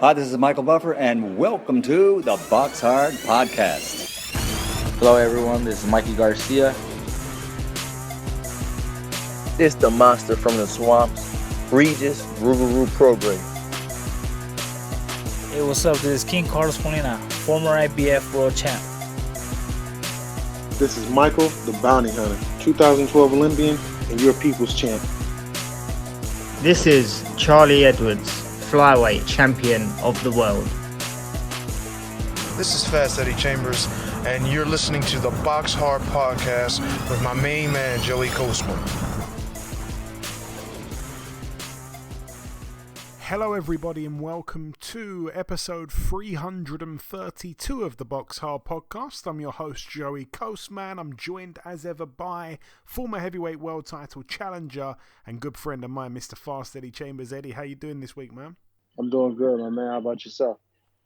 Hi, this is Michael Buffer, and welcome to the BoxHard Podcast. Hello, everyone. This is Mikey Garcia. It's the monster from the swamps, Regis Rougarou Prograis. Hey, what's up? This is King Carlos Molina, former IBF world champ. This is Michael, the Bounty Hunter, 2012 Olympian and your people's champ. This is Charlie Edwards, flyweight champion of the world. This is Fast Eddie Chambers, and you're listening to the BoxHard Podcast with my main man, Joey Coastman. Hello everybody and welcome to episode 332 of the BoxHard Podcast. I'm your host Joey Coastman. I'm joined as ever by former heavyweight world title challenger and good friend of mine, Mr. Fast Eddie Chambers. Eddie, how you doing this week, man? I'm doing good, my man. How about yourself?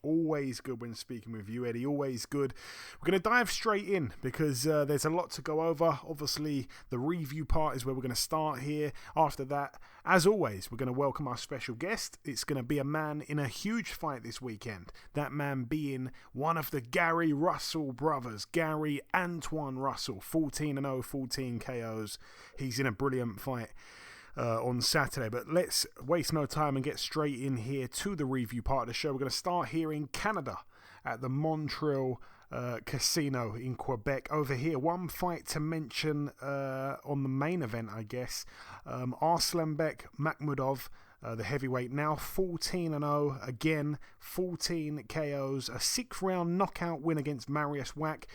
Always good when speaking with you, Eddie. Always good. We're going to dive straight in because there's a lot to go over. Obviously, the review part is where we're going to start here. After that, as always, we're going to welcome our special guest. It's going to be a man in a huge fight this weekend. That man being one of the Gary Russell brothers, Gary Antuanne Russell, 14-0, 14 KOs. He's in a brilliant fight on Saturday, but let's waste no time and get straight in here to the review part of the show. We're going to start here in Canada at the Montreal Casino in Quebec. Over here, one fight to mention on the main event, I guess. Arslanbek Makhmudov, the heavyweight, now 14-0, again 14 KOs, a 6th round knockout win against Mariusz Wach.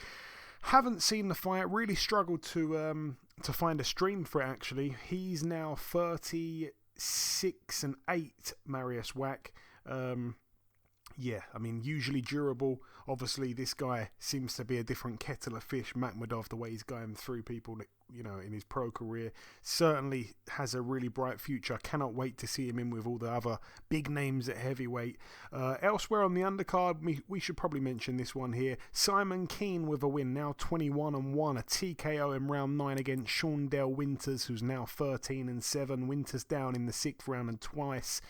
Haven't seen the fight, really struggled to find a stream for it, actually. He's now 36-8, Mariusz Wach. Yeah, I mean, usually durable. Obviously, this guy seems to be a different kettle of fish. Makhmudov, the way he's going through people, you know, in his pro career, certainly has a really bright future. I cannot wait to see him in with all the other big names at heavyweight. Elsewhere on the undercard, we should probably mention this one here. Simon Keane with a win, now 21-1, a TKO in round 9 against Shaundell Winters, who's now 13-7. Winters down in the 6th round and twice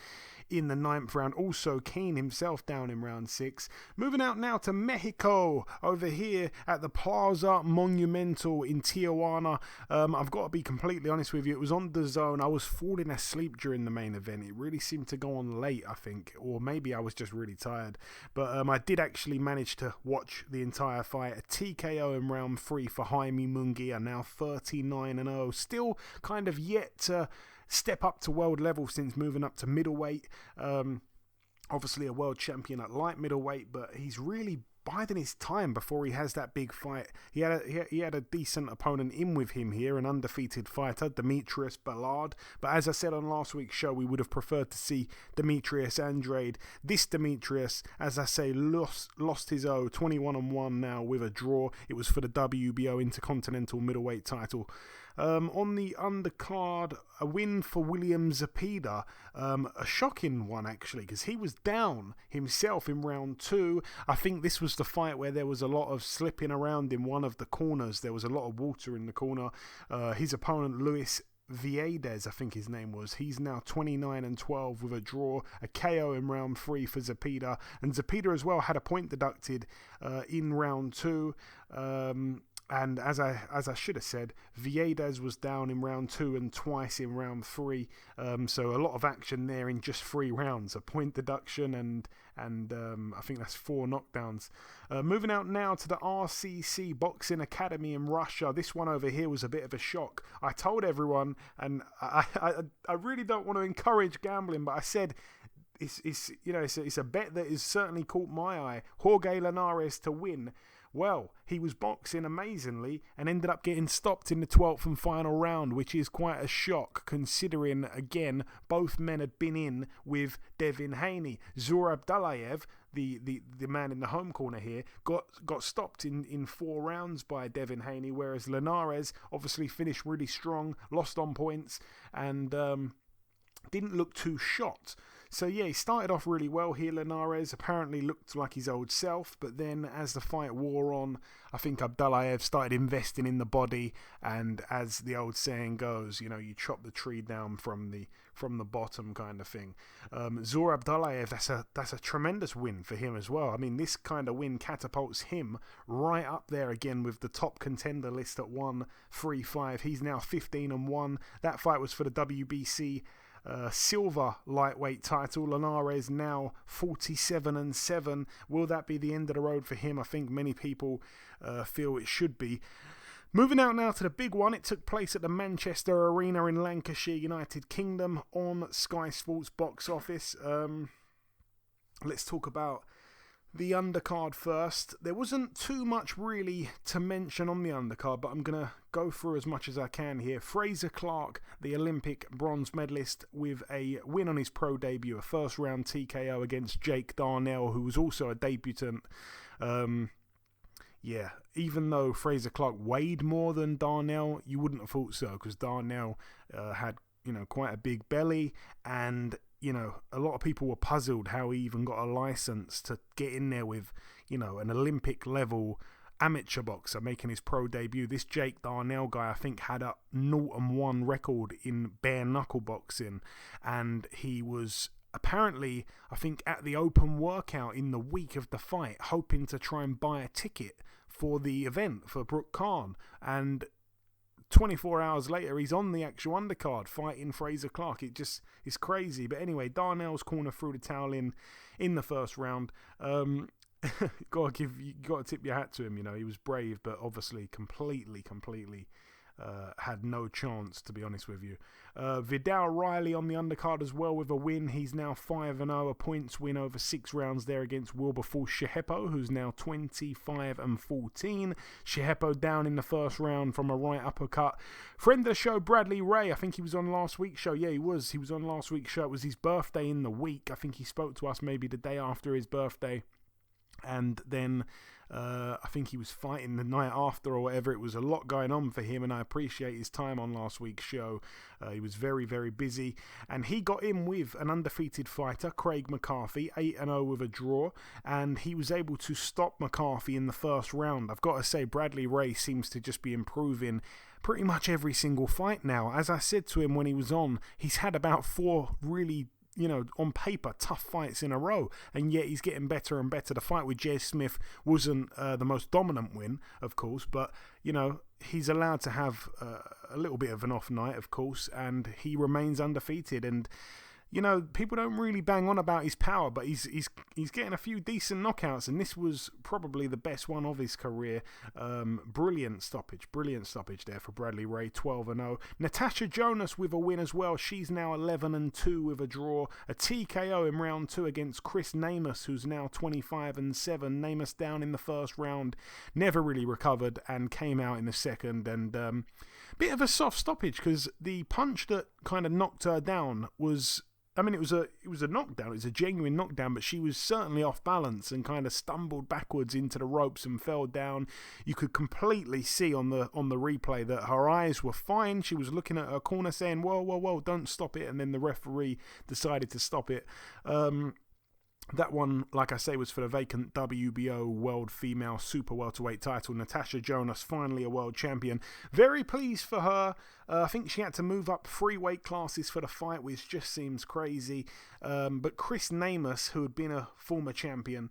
in the 9th round. Also Keane himself down in round 6. Moving out now to Mexico, over here at the Plaza Monumental in Tijuana. I've got to be completely honest with you, it was on DAZN. I was falling asleep during the main event. It really seemed to go on late, I think, or maybe I was just really tired. But I did actually manage to watch the entire fight. A TKO in round 3 for Jaime Munguia, now 39-0. Still kind of yet to step up to world level since moving up to middleweight. Obviously a world champion at light middleweight, but he's really biding his time before he has that big fight. He had a decent opponent in with him here, an undefeated fighter, Demetrius Ballard. But as I said on last week's show, we would have preferred to see Demetrius Andrade. This Demetrius, as I say, lost his 21-1 now with a draw. It was for the WBO Intercontinental Middleweight title. On the undercard, a win for William Zepeda, a shocking one actually, because he was down himself in round 2. I think this was the fight where there was a lot of slipping around in one of the corners. There was a lot of water in the corner. His opponent, Luis Viedes, I think his name was, he's now 29-12 with a draw, a KO in round 3 for Zepeda, and Zepeda as well had a point deducted in round 2. And as I should have said, Viedes was down in round 2 and twice in round 3. So a lot of action there in just 3 rounds. A point deduction and I think that's 4 knockdowns. Moving out now to the RCC Boxing Academy in Russia. This one over here was a bit of a shock. I told everyone, and I really don't want to encourage gambling, but I said it's a bet that has certainly caught my eye. Jorge Linares to win. Well, he was boxing amazingly and ended up getting stopped in the 12th and final round, which is quite a shock considering, again, both men had been in with Devin Haney. Zurab Dalayev, the man in the home corner here, got stopped in 4 rounds by Devin Haney, whereas Linares obviously finished really strong, lost on points, and didn't look too shot. So yeah, he started off really well here. Linares apparently looked like his old self, but then as the fight wore on, I think Abdullayev started investing in the body, and as the old saying goes, you chop the tree down from the bottom kind of thing. Zor Abdullayev, that's a tremendous win for him as well. I mean, this kind of win catapults him right up there again with the top contender list at 135. He's now 15-1. That fight was for the WBC silver lightweight title. Linares now 47-7. Will that be the end of the road for him? I think many people feel it should be. Moving out now to the big one. It took place at the Manchester Arena in Lancashire, United Kingdom, on Sky Sports Box Office. Let's talk about the undercard first. There wasn't too much really to mention on the undercard, but I'm going to go through as much as I can here. Fraser Clark, the Olympic bronze medalist, with a win on his pro debut, a first round TKO against Jake Darnell, who was also a debutant. Yeah, even though Fraser Clark weighed more than Darnell, you wouldn't have thought so, because Darnell had, quite a big belly, and a lot of people were puzzled how he even got a license to get in there with, an Olympic level amateur boxer making his pro debut. This Jake Darnell guy, I think, had a 0-1 record in bare knuckle boxing, and he was apparently, I think, at the open workout in the week of the fight, hoping to try and buy a ticket for the event for Brooke Khan, and 24 hours later, he's on the actual undercard fighting Fraser Clark. It just is crazy. But anyway, Darnell's corner threw the towel in the first round. You got to tip your hat to him. He was brave, but obviously completely had no chance, to be honest with you. Vidal Riley on the undercard as well with a win. He's now 5-0, a points win over 6 rounds there against Wilberforce Shehepo, who's now 25-14. Shehepo down in the first round from a right uppercut. Friend of the show, Bradley Ray, I think he was on last week's show. Yeah, he was on last week's show. It was his birthday in the week. I think he spoke to us maybe the day after his birthday. And then I think he was fighting the night after or whatever. It was a lot going on for him, and I appreciate his time on last week's show. He was very, very busy, and he got in with an undefeated fighter, Craig McCarthy, 8-0 with a draw, and he was able to stop McCarthy in the first round. I've got to say, Bradley Ray seems to just be improving pretty much every single fight now. As I said to him when he was on, he's had about 4 really, on paper, tough fights in a row, and yet he's getting better and better. The fight with Jez Smith wasn't the most dominant win, of course, but, he's allowed to have a little bit of an off night, of course, and he remains undefeated. And, people don't really bang on about his power, but he's getting a few decent knockouts, and this was probably the best one of his career. Brilliant stoppage there for Bradley Ray, 12-0. Natasha Jonas with a win as well. She's now 11-2 with a draw. A TKO in round 2 against Chris Namus, who's now 25-7. Namus down in the first round, never really recovered, and came out in the second. And bit of a soft stoppage, because the punch that kind of knocked her down was, it was a knockdown. It was a genuine knockdown, but she was certainly off balance and kind of stumbled backwards into the ropes and fell down. You could completely see on the replay that her eyes were fine. She was looking at her corner saying, whoa, don't stop it. And then the referee decided to stop it. That one, like I say, was for the vacant WBO World Female Super Welterweight title. Natasha Jonas, finally a world champion. Very pleased for her. I think she had to move up 3 weight classes for the fight, which just seems crazy. But Chris Namus, who had been a former champion,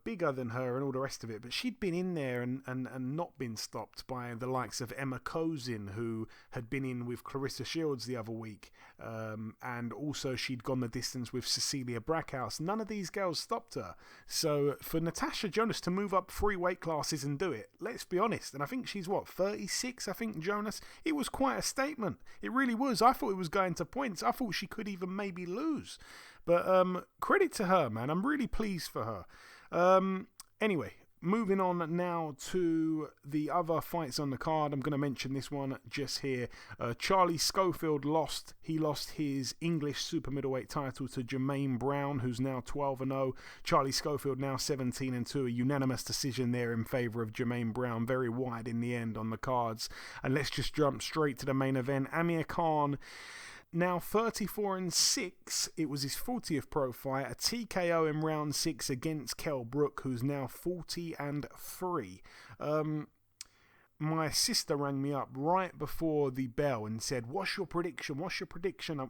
bigger than her and all the rest of it, but she'd been in there and not been stopped by the likes of Emma Kozin, who had been in with Clarissa Shields the other week, and also she'd gone the distance with Cecilia Brackhouse. None of these girls stopped her. So for Natasha Jonas to move up 3 weight classes and do it, let's be honest, and I think she's 36, I think, Jonas, it was quite a statement. It really was. I thought it was going to points. I thought she could even maybe lose, but credit to her, man. I'm really pleased for her. Anyway, moving on now to the other fights on the card. I'm going to mention this one just here. Charlie Schofield lost. He lost his English super middleweight title to Jermaine Brown, who's now 12-0. Charlie Schofield now 17-2. A unanimous decision there in favour of Jermaine Brown. Very wide in the end on the cards. And let's just jump straight to the main event. Amir Khan now 34-6. It was his 40th pro fight, a TKO in round 6 against Kell Brook, who's now 40-3. My sister rang me up right before the bell and said, "What's your prediction? What's your prediction?" I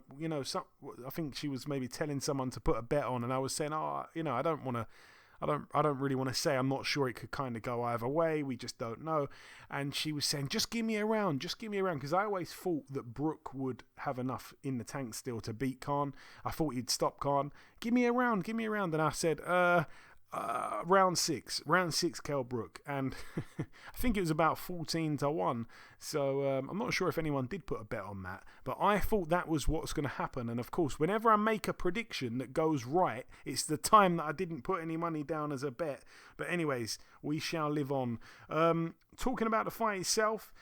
think she was maybe telling someone to put a bet on, and I was saying, I don't really want to say. I'm not sure. It could kind of go either way. We just don't know. And she was saying, just give me a round, because I always thought that Brook would have enough in the tank still to beat Khan. I thought he'd stop Khan. Give me a round. And I said, round 6, Kell Brook, and I think it was about 14-1. So I'm not sure if anyone did put a bet on that, but I thought that was what's going to happen. And of course, whenever I make a prediction that goes right, it's the time that I didn't put any money down as a bet. But anyways, we shall live on. Talking about the fight itself,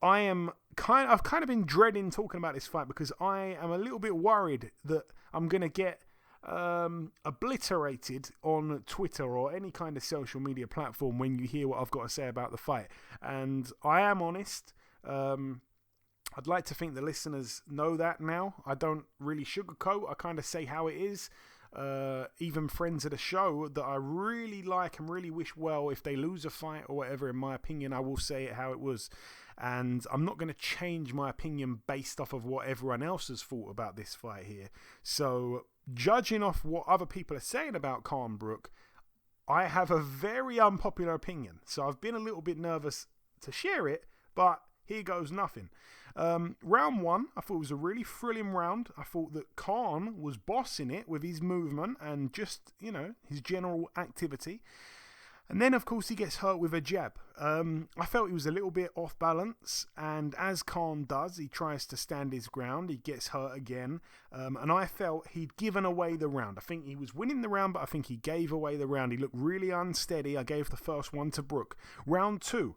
I've kind of been dreading talking about this fight because I am a little bit worried that I'm going to get obliterated on Twitter or any kind of social media platform when you hear what I've got to say about the fight. And I am honest. I'd like to think the listeners know that now. I don't really sugarcoat. I kind of say how it is. Even friends of the show that I really like and really wish well, if they lose a fight or whatever, in my opinion, I will say it how it was. And I'm not going to change my opinion based off of what everyone else has thought about this fight here. So, judging off what other people are saying about Khan Brook, I have a very unpopular opinion. So I've been a little bit nervous to share it, but here goes nothing. Round 1, I thought it was a really thrilling round. I thought that Khan was bossing it with his movement and just, his general activity. And then, of course, he gets hurt with a jab. I felt he was a little bit off balance, and as Khan does, he tries to stand his ground. He gets hurt again, and I felt he'd given away the round. I think he was winning the round, but I think he gave away the round. He looked really unsteady. I gave the first one to Brook. Round 2.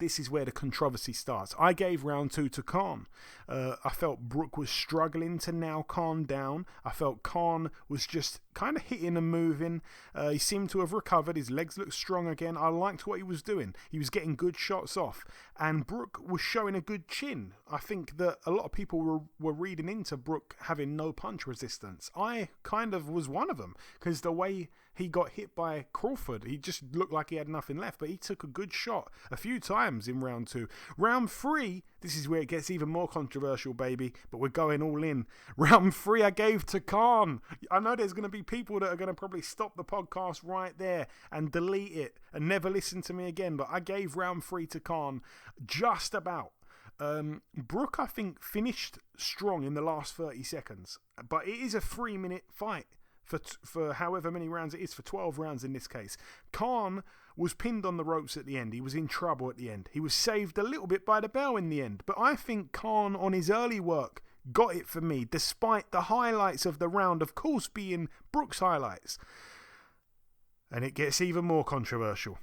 This is where the controversy starts. I gave round 2 to Khan. I felt Brook was struggling to nail Khan down. I felt Khan was just kind of hitting and moving. He seemed to have recovered. His legs looked strong again. I liked what he was doing. He was getting good shots off. And Brook was showing a good chin. I think that a lot of people were reading into Brook having no punch resistance. I kind of was one of them, because the way he got hit by Crawford, he just looked like he had nothing left, but he took a good shot a few times in round 2. Round 3, this is where it gets even more controversial, baby, but we're going all in. Round 3 I gave to Khan. I know there's going to be people that are going to probably stop the podcast right there and delete it and never listen to me again, but I gave round 3 to Khan just about. Brook, I think, finished strong in the last 30 seconds, but it is a 3-minute fight. For however many rounds it is, for 12 rounds in this case. Khan was pinned on the ropes at the end. He was in trouble at the end. He was saved a little bit by the bell in the end. But I think Khan, on his early work, got it for me, despite the highlights of the round, of course, being Brook's highlights. And it gets even more controversial.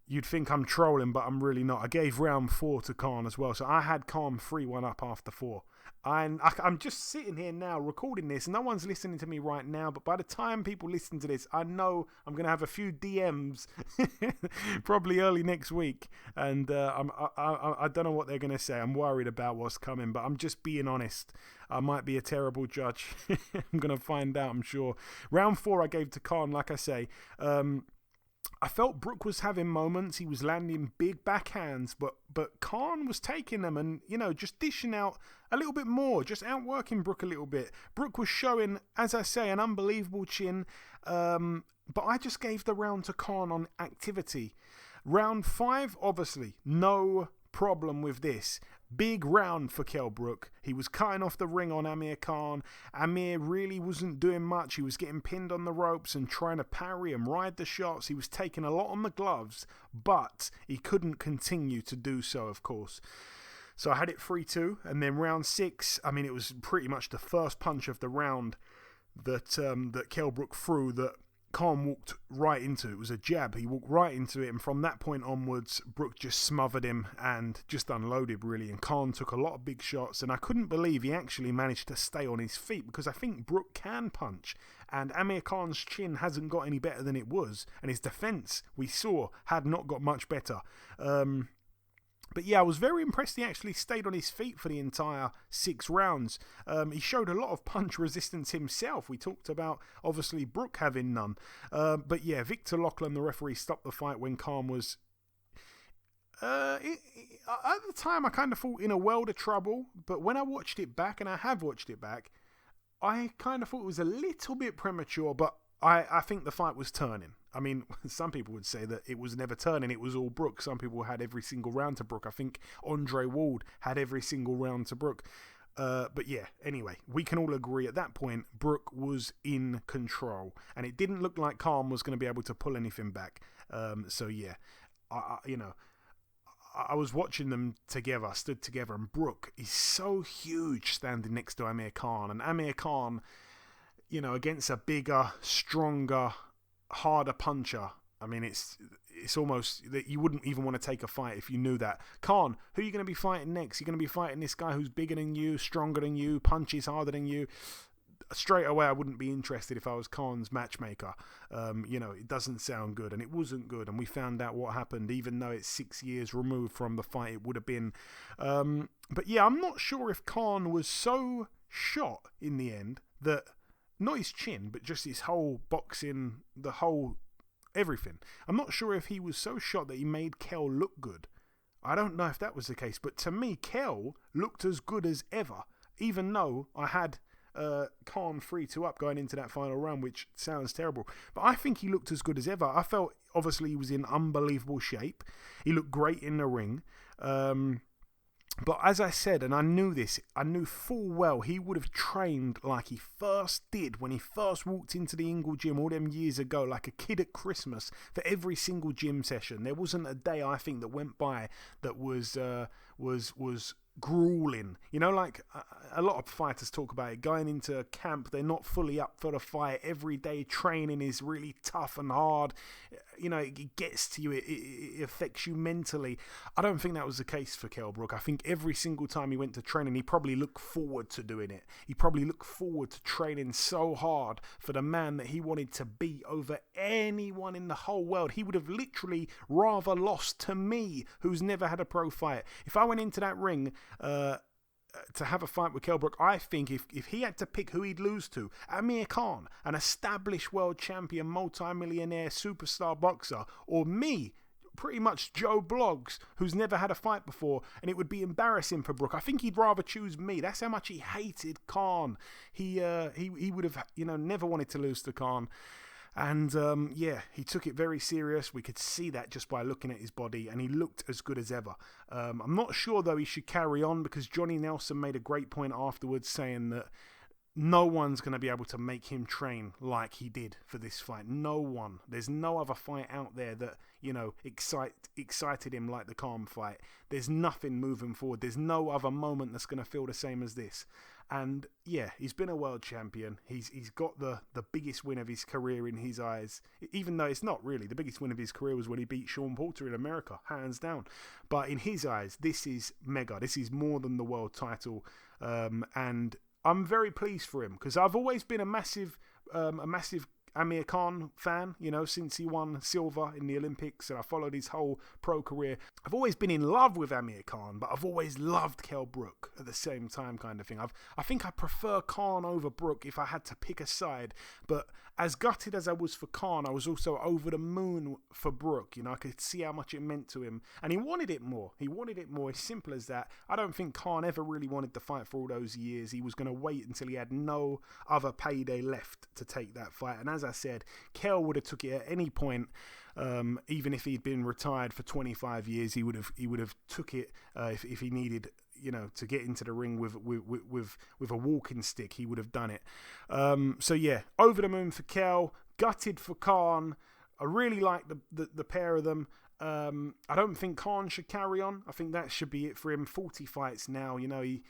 You'd think I'm trolling, but I'm really not. I gave round 4 to Khan as well. So I had Khan 3-1 up after 4. And I'm just sitting here now recording this. No one's listening to me right now, but by the time people listen to this, I know I'm going to have a few DMs probably early next week. And I don't know what they're going to say. I'm worried about what's coming, but I'm just being honest. I might be a terrible judge. I'm going to find out, I'm sure. Round 4 I gave to Khan, like I say. I felt Brook was having moments. He was landing big backhands, but Khan was taking them and, just dishing out a little bit more, just outworking Brook a little bit. Brook was showing, as I say, an unbelievable chin, but I just gave the round to Khan on activity. Round 5, obviously, no problem with this. Big round for Kell Brook. He was cutting off the ring on Amir Khan. Amir really wasn't doing much. He was getting pinned on the ropes and trying to parry and ride the shots. He was taking a lot on the gloves, but he couldn't continue to do so, of course. So I had it 3-2, and then round 6, it was pretty much the first punch of the round that Kell Brook threw that Khan walked right into. It was a jab. He walked right into it, and from that point onwards, Brook just smothered him and just unloaded, really. And Khan took a lot of big shots, and I couldn't believe he actually managed to stay on his feet, because I think Brook can punch, and Amir Khan's chin hasn't got any better than it was, and his defense, we saw, had not got much better. But yeah, I was very impressed he actually stayed on his feet for the entire 6 rounds. He showed a lot of punch resistance himself. We talked about, obviously, Brook having none. But yeah, Victor Lachlan, the referee, stopped the fight when Khan was... at the time, I kind of thought in a world of trouble. But when I watched it back, and I have watched it back, I kind of thought it was a little bit premature, but I think the fight was turning. I mean, some people would say that it was never turning, it was all Brook. Some people had every single round to Brook. I think Andre Ward had every single round to Brook. But yeah, anyway, we can all agree at that point, Brook was in control. And it didn't look like Khan was going to be able to pull anything back. So yeah, I was watching them together, stood together, and Brook is so huge standing next to Amir Khan. And Amir Khan, against a bigger, stronger, harder puncher. I mean, it's almost that you wouldn't even want to take a fight if you knew that. Khan, who are you going to be fighting next? You're going to be fighting this guy who's bigger than you, stronger than you, punches harder than you. Straight away, I wouldn't be interested if I was Khan's matchmaker. It doesn't sound good, and it wasn't good. And we found out what happened, even though it's 6 years removed from the fight it would have been. But yeah, I'm not sure if Khan was so shot in the end that, not his chin, but just his whole boxing, the whole everything. I'm not sure if he was so shot that he made Kell look good. I don't know if that was the case, but to me, Kell looked as good as ever, even though I had Khan 3-2 up going into that final round, which sounds terrible. But I think he looked as good as ever. I felt, obviously, he was in unbelievable shape. He looked great in the ring. But as I said, and I knew this, I knew full well he would have trained like he first did when he first walked into the Ingle gym all them years ago, like a kid at Christmas, for every single gym session. There wasn't a day, I think, that went by that was grueling. Like a lot of fighters talk about it, going into camp, they're not fully up for the fight. Every day training is really tough and hard. It gets to you, it affects you mentally. I don't think that was the case for Kell Brook. I think every single time he went to training, he probably looked forward to doing it. He probably looked forward to training so hard for the man that he wanted to beat over anyone in the whole world. He would have literally rather lost to me, who's never had a pro fight. If I went into that ring to have a fight with Kell Brook, I think if he had to pick who he'd lose to, Amir Khan, an established world champion, multi-millionaire, superstar boxer, or me, pretty much Joe Bloggs, who's never had a fight before, and it would be embarrassing for Brook. I think he'd rather choose me. That's how much he hated Khan. He would have never wanted to lose to Khan. And he took it very serious. We could see that just by looking at his body, and he looked as good as ever. I'm not sure, though, he should carry on, because Johnny Nelson made a great point afterwards saying that no one's going to be able to make him train like he did for this fight. No one. There's no other fight out there that, excited him like the Khan fight. There's nothing moving forward. There's no other moment that's going to feel the same as this. And yeah, he's been a world champion. He's got the biggest win of his career in his eyes, even though it's not really. The biggest win of his career was when he beat Sean Porter in America, hands down. But in his eyes, this is mega. This is more than the world title. And I'm very pleased for him, because I've always been a massive Amir Khan fan, since he won silver in the Olympics, and I followed his whole pro career. I've always been in love with Amir Khan, but I've always loved Kell Brook at the same time, kind of thing. I think I prefer Khan over Brook if I had to pick a side, but as gutted as I was for Khan, I was also over the moon for Brook. I could see how much it meant to him, and he wanted it more. As simple as that. I don't think Khan ever really wanted to fight for all those years. He was going to wait until he had no other payday left to take that fight, and as I said, Kell would have took it at any point. Even if he'd been retired for 25 years, he would have took it if he needed, to get into the ring with a walking stick. He would have done it. So yeah, over the moon for Kell, gutted for Khan. I really like the pair of them. I don't think Khan should carry on. I think that should be it for him. 40 fights now. He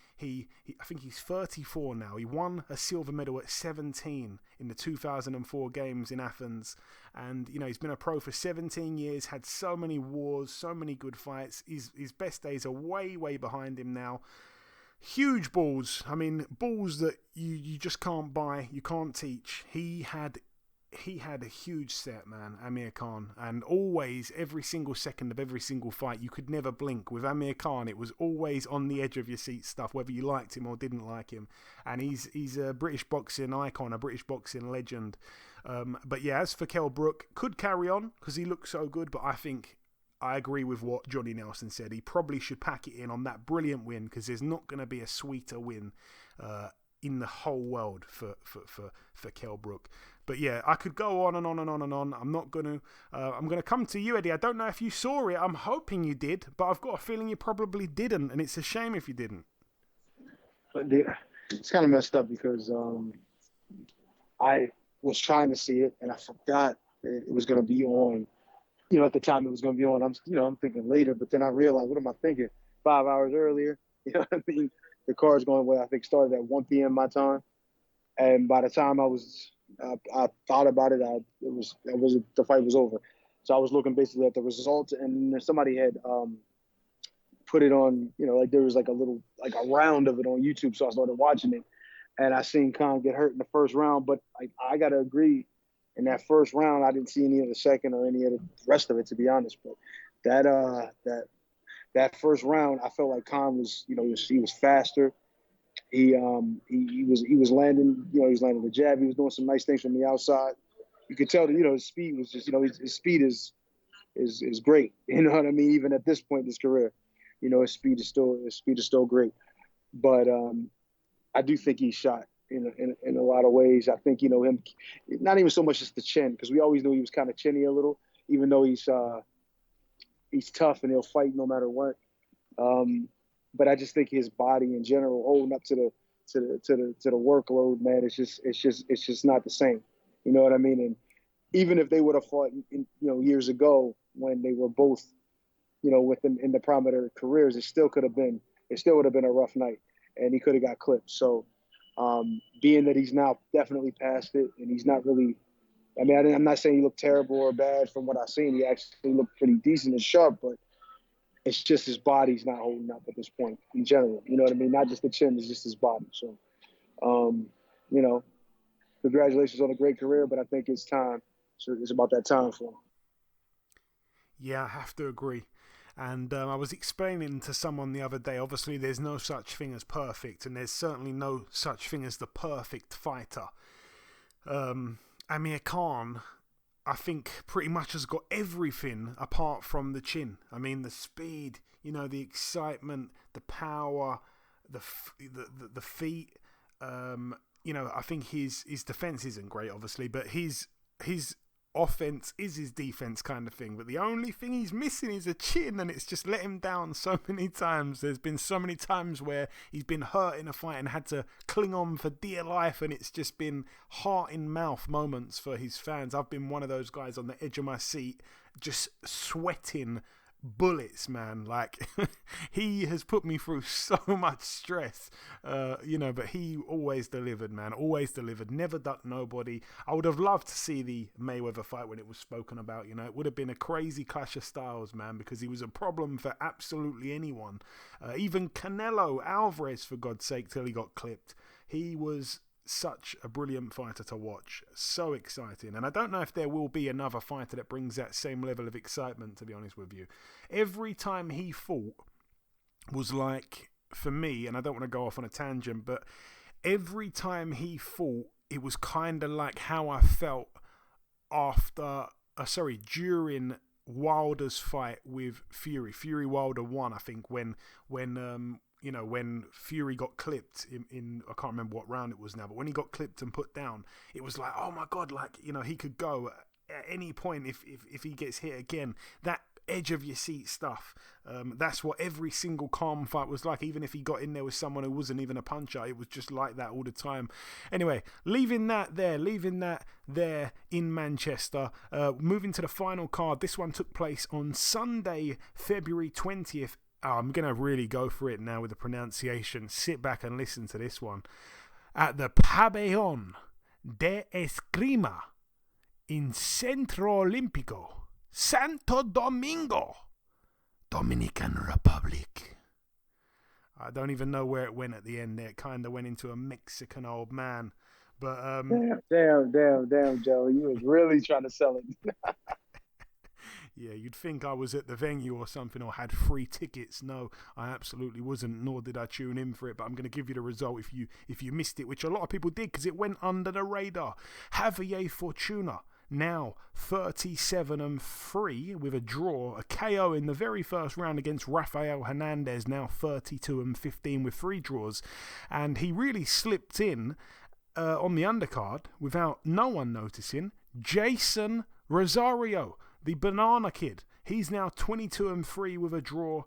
I think he's 34 now. He won a silver medal at 17 in the 2004 games in Athens. And, he's been a pro for 17 years, had so many wars, so many good fights. His best days are way, way behind him now. Huge balls. I mean, balls that you just can't buy, you can't teach. He had he had a huge set, man, Amir Khan. And always, every single second of every single fight, you could never blink. With Amir Khan, it was always on the edge of your seat stuff, whether you liked him or didn't like him. And he's a British boxing icon, a British boxing legend. But yeah, as for Kell Brook, could carry on because he looks so good. But I agree with what Johnny Nelson said. He probably should pack it in on that brilliant win because there's not going to be a sweeter win in the whole world for Kell Brook. But yeah, I could go on and on and on and on. I'm not going to. I'm going to come to you, Eddie. I don't know if you saw it. I'm hoping you did, but I've got a feeling you probably didn't, and it's a shame if you didn't. But it's kind of messed up because I was trying to see it, and I forgot it was going to be on. At the time it was going to be on. I'm thinking later, but then I realized, what am I thinking? 5 hours earlier. You know what I mean? The card's going away. I think started at 1 p.m. my time, and by the time I thought about it, the fight was over. So I was looking basically at the results, and somebody had put it on. There was like a round of it on YouTube. So I started watching it, and I seen Khan get hurt in the first round. But I gotta agree, in that first round, I didn't see any of the second or any of the rest of it, to be honest. But that first round, I felt like Khan was, he was faster. He was landing, he was landing the jab. He was doing some nice things from the outside. You could tell that, his speed was just, his speed is great. You know what I mean? Even at this point in his career, his speed is still great. But I do think he's shot in a lot of ways. I think, him, not even so much as the chin, because we always knew he was kind of chinny a little, even though he's tough and he'll fight no matter what. But I just think his body in general, holding up to the workload, man, it's just not the same. You know what I mean? And even if they would have fought, years ago when they were both, in the prime of their careers, it still would have been a rough night, and he could have got clipped. So, being that he's now definitely past it, and he's not really. I mean, I'm not saying he looked terrible or bad from what I've seen. He actually looked pretty decent and sharp, but it's just his body's not holding up at this point in general. You know what I mean? Not just the chin, it's just his body. So, congratulations on a great career, but I think it's time. So it's about that time for him. Yeah, I have to agree. And I was explaining to someone the other day, obviously there's no such thing as perfect, and there's certainly no such thing as the perfect fighter. Amir Khan, I think, pretty much has got everything apart from the chin. I mean, the speed, the excitement, the power, the feet. I think his defense isn't great, obviously, but his offense is his defense kind of thing. But the only thing he's missing is a chin, and it's just let him down so many times. There's been so many times where he's been hurt in a fight and had to cling on for dear life, and it's just been heart in mouth moments for his fans. I've been one of those guys on the edge of my seat, just sweating bullets, man. Like, he has put me through so much stress, but he always delivered, man. Always delivered. Never ducked nobody. I would have loved to see the Mayweather fight when it was spoken about. It would have been a crazy clash of styles, man, because he was a problem for absolutely anyone. Even Canelo Alvarez, for God's sake, till he got clipped. He was such a brilliant fighter to watch. So exciting. And I don't know if there will be another fighter that brings that same level of excitement, to be honest with you. Every time he fought was like, for me, and I don't want to go off on a tangent, but every time he fought, it was kind of like how I felt during Wilder's fight with Fury. Fury Wilder won, I think, when Fury got clipped in I can't remember what round it was now, but when he got clipped and put down, it was like, oh my God, he could go at any point if he gets hit again. That edge of your seat stuff, that's what every single calm fight was like. Even if he got in there with someone who wasn't even a puncher, it was just like that all the time. Anyway, leaving that there in Manchester, moving to the final card. This one took place on Sunday, February 20th. I'm going to really go for it now with the pronunciation. Sit back and listen to this one. At the Pabellón de Esgrima in Centro Olímpico, Santo Domingo, Dominican Republic. I don't even know where it went at the end there. It kind of went into a Mexican old man. But Damn, Joe. You was really trying to sell it. yeah, you'd think I was at the venue or something or had free tickets. No, I absolutely wasn't, nor did I tune in for it. But I'm going to give you the result if you missed it, which a lot of people did because it went under the radar. Javier Fortuna, now 37-3 with a draw, a KO in the very first round against Rafael Hernandez, now 32-15 with 3 draws. And he really slipped in on the undercard without no one noticing. Jason Rosario, the Banana Kid. He's now 22-3 with a draw.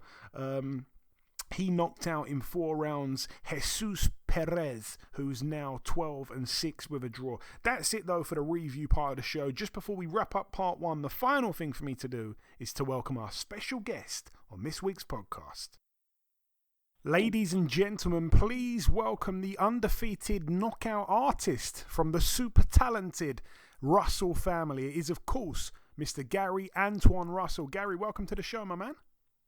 He knocked out in 4 rounds Jesus Perez, who's now 12-6 with a draw. That's it, though, for the review part of the show. Just before we wrap up part 1, the final thing for me to do is to welcome our special guest on this week's podcast. Ladies and gentlemen, please welcome the undefeated knockout artist from the super talented Russell family. It is, of course, Mr. Gary Antuanne Russell. Gary, welcome to the show, my man.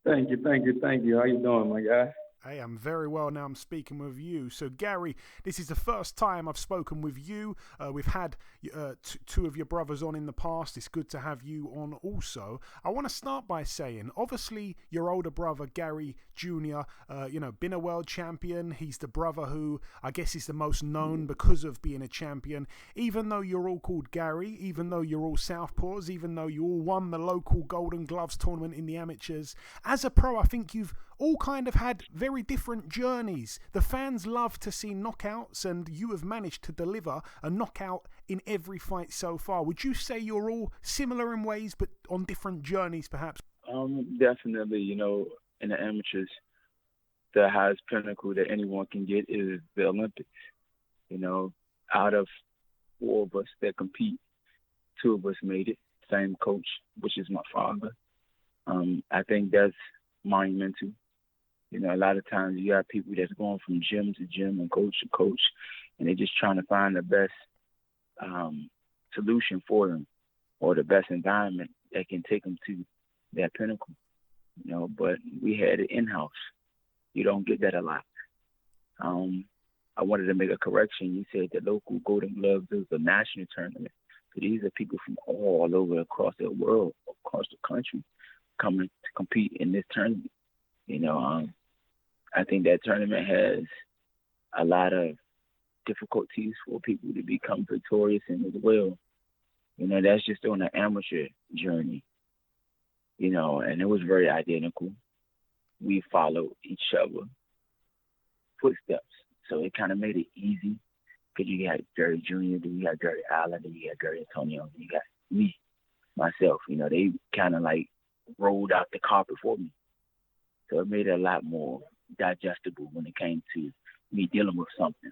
Thank you. How you doing, my guy? Hey, I'm very well now. I'm speaking with you. So, Gary, this is the first time I've spoken with you. We've had 2 of your brothers on in the past. It's good to have you on also. I want to start by saying, obviously, your older brother, Gary Jr., been a world champion. He's the brother who, I guess, is the most known because of being a champion. Even though you're all called Gary, even though you're all Southpaws, even though you all won the local Golden Gloves tournament in the amateurs, as a pro, I think you've all kind of had very different journeys. The fans love to see knockouts, and you have managed to deliver a knockout in every fight so far. Would you say you're all similar in ways, but on different journeys, perhaps? Definitely. In the amateurs, the highest pinnacle that anyone can get is the Olympics. Out of 4 of us that compete, 2 of us made it. Same coach, which is my father. I think that's monumental. A lot of times you have people that's going from gym to gym and coach to coach, and they're just trying to find the best solution for them or the best environment that can take them to that pinnacle. But we had it in-house. You don't get that a lot. I wanted to make a correction. You said the local Golden Gloves is a national tournament. So these are people from all over across the world, across the country, coming to compete in this tournament. I think that tournament has a lot of difficulties for people to become victorious in as well. That's just on an amateur journey. And it was very identical. We followed each other footsteps. So it kind of made it easy because you got Gary Jr., then you got Gary Allen, then you got Gary Antonio, then you got me, myself. They kind of like rolled out the carpet for me. So it made it a lot more digestible when it came to me dealing with something.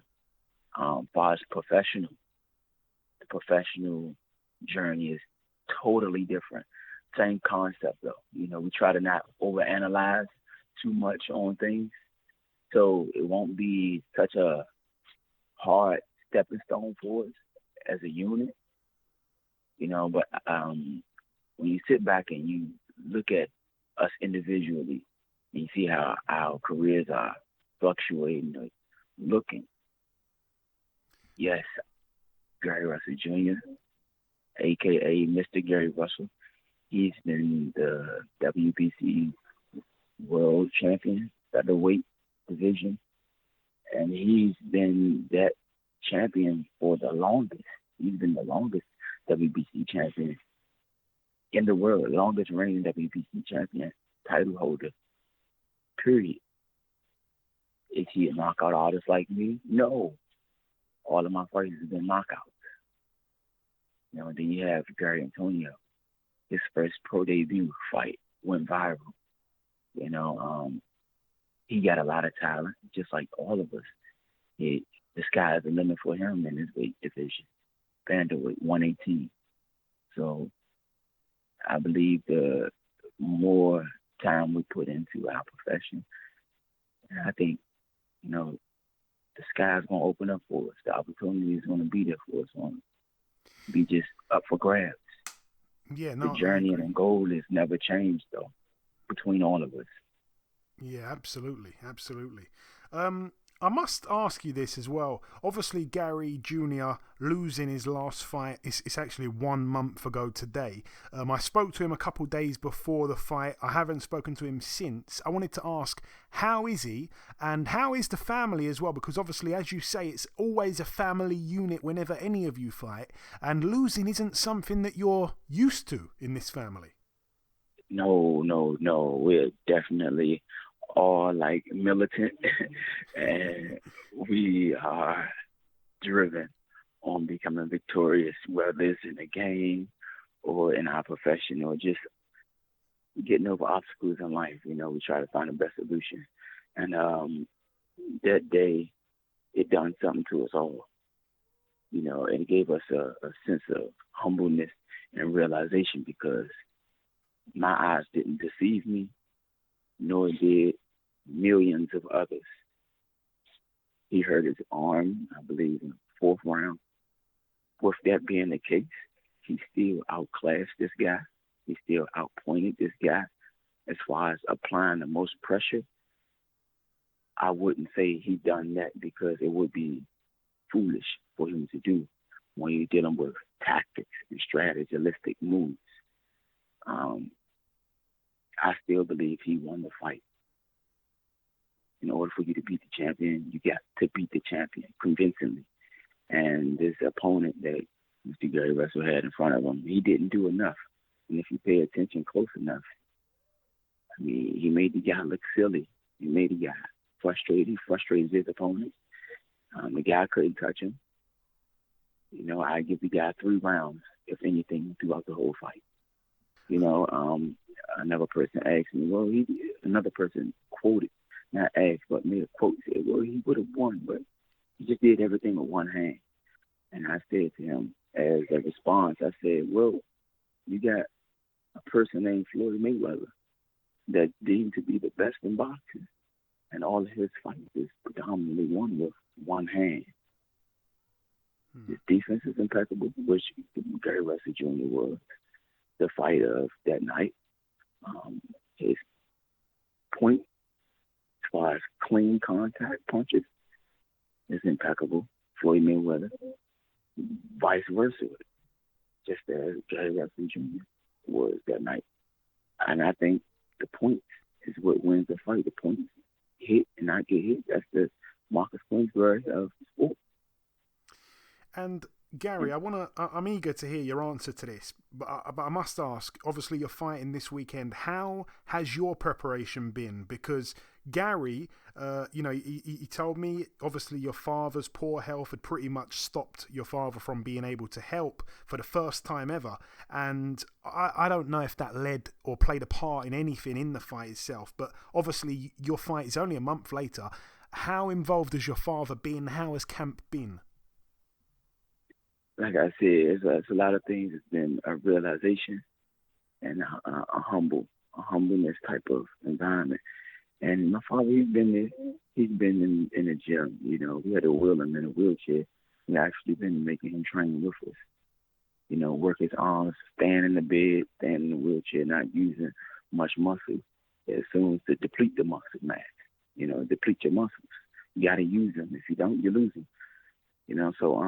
As far as the professional journey is totally different. Same concept though. We try to not overanalyze too much on things, so it won't be such a hard stepping stone for us as a unit. But when you sit back and you look at us individually, and you see how our careers are fluctuating or looking. Yes, Gary Russell Jr., a.k.a. Mr. Gary Russell. He's been the WBC world champion, featherweight division, and he's been that champion for the longest. He's been the longest WBC champion in the world, longest reigning WBC champion, title holder, period. Is he a knockout artist like me? No. All of my fights have been knockouts. And then you have Gary Antonio. His first pro debut fight went viral. He got a lot of talent, just like all of us. The sky is the limit for him in his weight division, bantamweight 118. So I believe the more time we put into our profession, I think, the sky's going to open up for us. The opportunity is going to be there for us. It's going to be just up for grabs. Yeah, no, the journey and the goal has never changed, though, between all of us. Yeah, absolutely. I must ask you this as well. Obviously, Gary Jr. losing his last fight, it's actually 1 month ago today. I spoke to him a couple days before the fight. I haven't spoken to him since. I wanted to ask, how is he? And how is the family as well? Because obviously, as you say, it's always a family unit whenever any of you fight. And losing isn't something that you're used to in this family. No. We're definitely all like militant, and we are driven on becoming victorious, whether it's in a game or in our profession or just getting over obstacles in life. We try to find the best solution. And that day, it done something to us all. And it gave us a sense of humbleness and realization, because my eyes didn't deceive me, nor did millions of others. He hurt his arm, I believe, in the 4th round. With that being the case, he still outclassed this guy. He still outpointed this guy. As far as applying the most pressure, I wouldn't say he done that, because it would be foolish for him to do when you're dealing with tactics and strategistic moves. I still believe he won the fight. In order for you to beat the champion, you got to beat the champion convincingly. And this opponent that Mr. Gary Russell had in front of him, he didn't do enough. And if you pay attention close enough, I mean, he made the guy look silly. He made the guy frustrated. He frustrated his opponent. The guy couldn't touch him. I give the guy 3 rounds, if anything, throughout the whole fight. Another person asked me, another person quoted, not asked, but made a quote, said, he would have won, but he just did everything with one hand. And I said to him, as a response, I said, you got a person named Floyd Mayweather that deemed to be the best in boxing, and all of his fights is predominantly won with one hand. His defense is impeccable, which Gary Russell Jr. was the fighter of that night. His point, as far as clean contact punches, is impeccable. Floyd Mayweather, vice versa, just as Gary Russell Jr. was that night. And I think the points is what wins the fight. The points hit and not get hit. That's the Marcus Queensberry of sport. And Gary, I'm eager to hear your answer to this, but I must ask, obviously you're fighting this weekend, how has your preparation been? Because Gary, he told me, obviously your father's poor health had pretty much stopped your father from being able to help for the first time ever. And I don't know if that led or played a part in anything in the fight itself, but obviously your fight is only a month later. How involved has your father been? How has camp been? Like I said, it's a lot of things. It's been a realization and a humbleness type of environment. And my father, he's been in the gym. We had to wheel him in a wheelchair. We actually been making him train with us. Work his arms, stand in the bed, stand in the wheelchair, not using much muscle. As soon as to deplete the muscle mass, deplete your muscles. You got to use them. If you don't, you lose them. So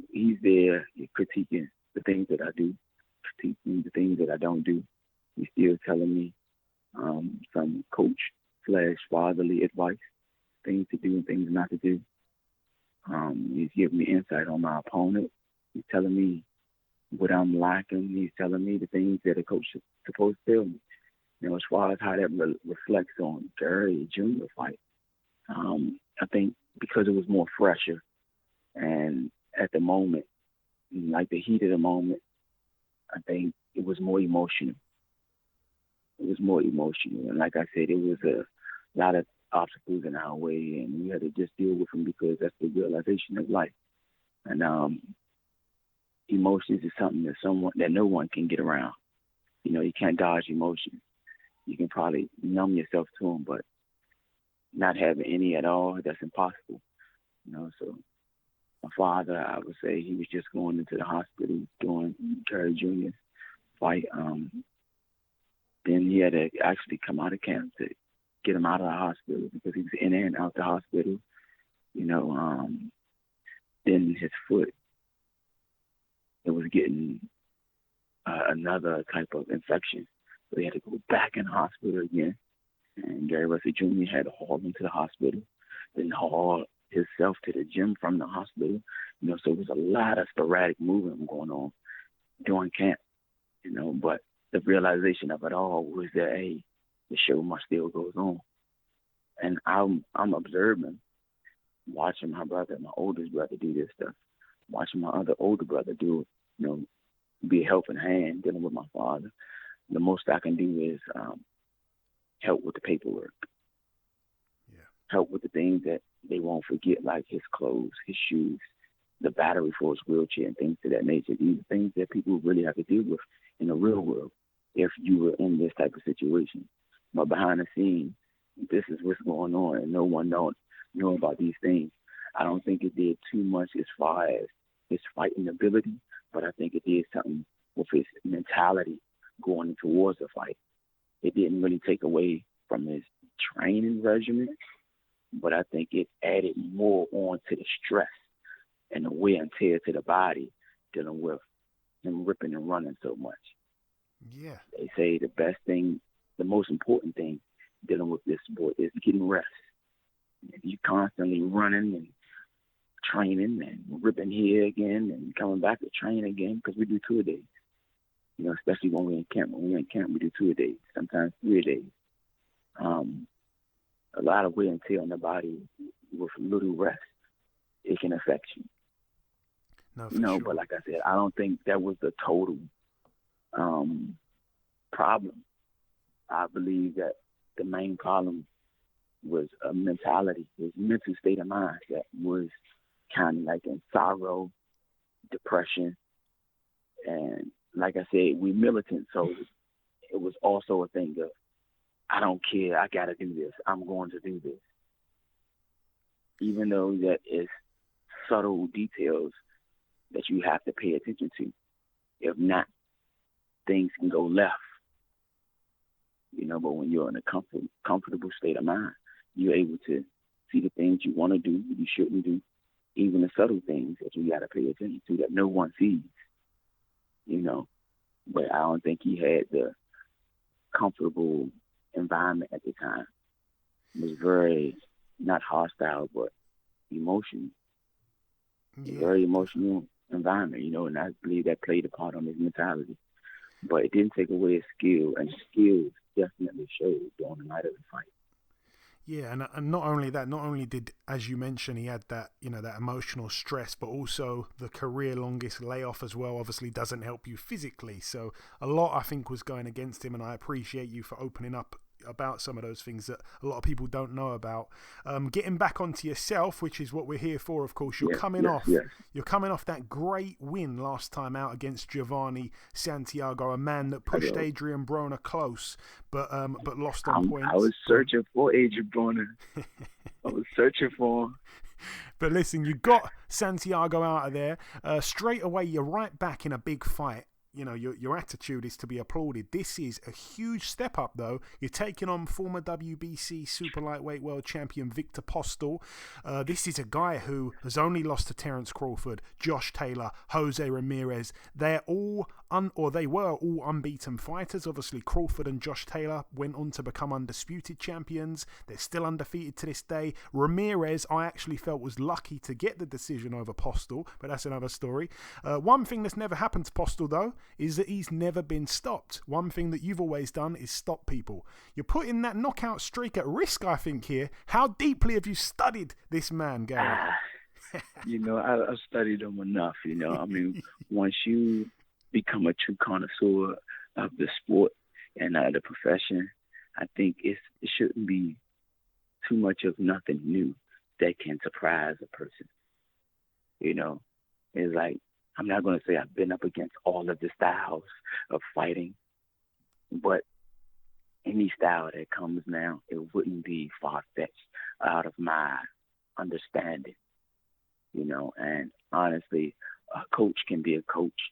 he's there critiquing the things that I do, critiquing the things that I don't do. He's still telling me some coach/fatherly advice, things to do and things not to do. He's giving me insight on my opponent. He's telling me what I'm lacking. He's telling me the things that a coach is supposed to tell me. As far as how that reflects on Gary Jr. fight, I think because it was more fresher and at the moment, like the heat of the moment, I think it was more emotional. And like I said, it was a lot of obstacles in our way, and we had to just deal with them because that's the realization of life. And emotions is something that no one can get around. You can't dodge emotions. You can probably numb yourself to them, but not having any at all, that's impossible. So my father, I would say, he was just going into the hospital during Gary Jr.'s fight. Then he had to actually come out of camp to get him out of the hospital because he was in and out the hospital. Then his foot, it was getting another type of infection. So he had to go back in the hospital again. And Gary Russell Jr. had to haul him to the hospital, then haul himself to the gym from the hospital. So it was a lot of sporadic movement going on during camp, but the realization of it all was that, hey, the show must still goes on. And I'm observing, watching my brother, my oldest brother, do this stuff, watching my other older brother do it, be a helping hand dealing with my father. The most I can do is help with the paperwork, help with the things that they won't forget, like his clothes, his shoes, the battery for his wheelchair, and things of that nature. These are things that people really have to deal with in the real world if you were in this type of situation. But behind the scenes, this is what's going on, and no one know about these things. I don't think it did too much as far as his fighting ability, but I think it did something with his mentality going towards the fight. It didn't really take away from his training regimen, but I think it added more on to the stress and the wear and tear to the body dealing with him ripping and running so much. Yeah. They say the best thing, the most important thing dealing with this sport is getting rest. If you're constantly running and training and ripping here again and coming back to train again, because we do 2-a-days. Especially when we're in camp. When we're in camp, we do 2-a-days, sometimes 3-a-days. A lot of wear and tear on the body with little rest, it can affect you. No, for sure. But like I said, I don't think that was the total problem. I believe that the main problem was a mentality, his mental state of mind that was kind of like in sorrow, depression, and like I said, we militant, so it was also a thing of, I don't care, I got to do this, I'm going to do this. Even though that is subtle details that you have to pay attention to. If not, things can go left. But when you're in a comfortable state of mind, you're able to see the things you want to do, you shouldn't do, even the subtle things that you got to pay attention to that no one sees. But I don't think he had the comfortable environment at the time. It was very, not hostile, but emotional. Yeah. Very emotional environment, and I believe that played a part on his mentality. But it didn't take away his skill, and his skills definitely showed during the night of the fight. Yeah, and not only that, not only did, as you mentioned, he had that, that emotional stress, but also the career longest layoff as well obviously doesn't help you physically. So a lot, I think, was going against him, and I appreciate you for opening up about some of those things that a lot of people don't know about. Getting back onto yourself, which is what we're here for, of course. You're coming off that great win last time out against Giovanni Santiago, a man that pushed Adrian Broner close, but lost on points. I was searching for Adrian Broner. I was searching for him. But listen, you got Santiago out of there. Straight away, you're right back in a big fight. Your attitude is to be applauded. This is a huge step up, though. You're taking on former WBC super lightweight world champion Viktor Postol. This is a guy who has only lost to Terence Crawford, Josh Taylor, Jose Ramirez. They're all they were all unbeaten fighters. Obviously, Crawford and Josh Taylor went on to become undisputed champions. They're still undefeated to this day. Ramirez, I actually felt, was lucky to get the decision over Postol, but that's another story. One thing that's never happened to Postol, though, is that he's never been stopped. One thing that you've always done is stop people. You're putting that knockout streak at risk, I think, here. How deeply have you studied this man, Gary? I've studied him enough, I mean, once you become a true connoisseur of the sport and the profession, I think it shouldn't be too much of nothing new that can surprise a person. It's like, I'm not going to say I've been up against all of the styles of fighting, but any style that comes now, it wouldn't be far-fetched out of my understanding, and honestly, a coach can be a coach,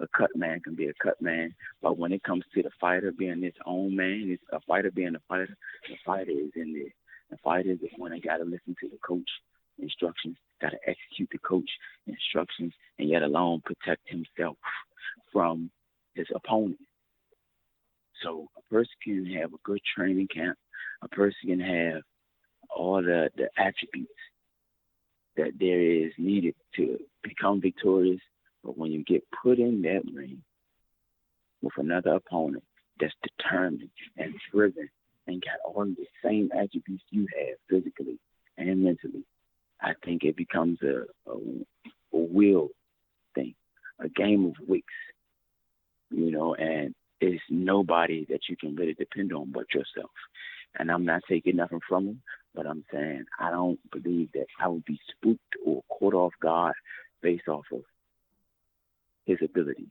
A cut man can be a cut man, but when it comes to the fighter being his own man, it's a fighter being a fighter. The fighter is in there. The fighter is the one that got to listen to the coach instructions, got to execute the coach instructions, and yet alone protect himself from his opponent. So a person can have a good training camp. A person can have all the attributes that there is needed to become victorious. But when you get put in that ring with another opponent that's determined and driven and got all the same attributes you have physically and mentally, I think it becomes a will thing, a game of wits, and it's nobody that you can really depend on but yourself. And I'm not taking nothing from him, but I'm saying I don't believe that I would be spooked or caught off guard based off of his abilities.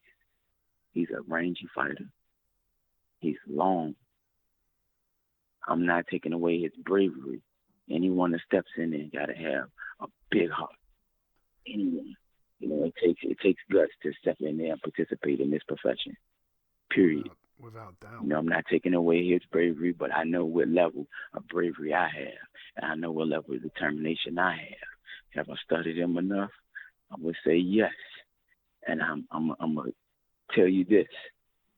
He's a rangy fighter. He's long. I'm not taking away his bravery. Anyone that steps in there got to have a big heart. Anyone. It takes guts to step in there and participate in this profession. Period. Without doubt. I'm not taking away his bravery, but I know what level of bravery I have, and I know what level of determination I have. Have I studied him enough? I would say yes. And I'm gonna tell you this: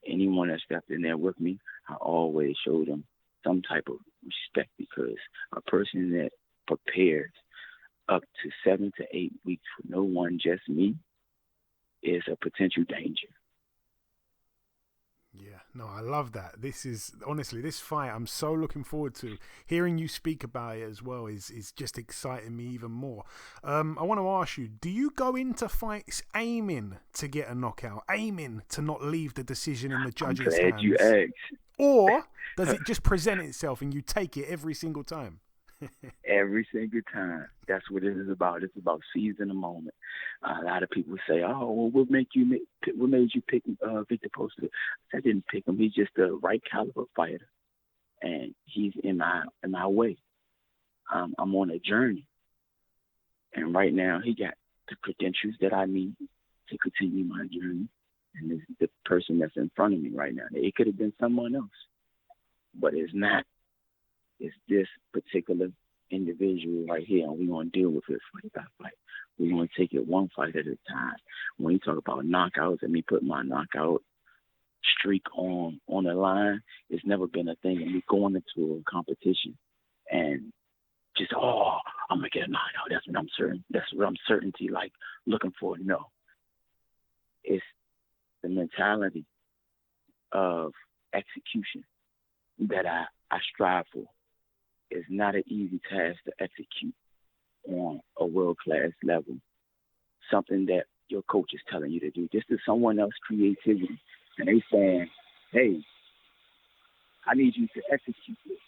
anyone that stepped in there with me, I always showed them some type of respect, because a person that prepares up to 7 to 8 weeks for no one, just me, is a potential danger. Yeah, no, I love that. This is, honestly, this fight I'm so looking forward to. Hearing you speak about it as well is just exciting me even more. I want to ask you, do you go into fights aiming to get a knockout, aiming to not leave the decision in the judge's hands? I'm glad you asked. Or does it just present itself and you take it every single time? Every single time. That's what it is about. It's about seizing the moment. A lot of people say, "Oh, well, what made you pick Viktor Postol?" I didn't pick him. He's just the right caliber fighter, and he's in my way. I'm on a journey, and right now he got the credentials that I need to continue my journey. And this is the person that's in front of me right now. It could have been someone else, but it's not. It's this particular individual right here, and we're going to deal with it fight by fight. We're going to take it one fight at a time. When you talk about knockouts and me putting my knockout streak on the line, it's never been a thing. And me going into a competition and just, I'm going to get a knockout. That's what I'm certain. That's what I'm certainty like looking for. No. It's the mentality of execution that I strive for. It's not an easy task to execute on a world-class level. Something that your coach is telling you to do. This is someone else's creativity. And they saying, hey, I need you to execute this.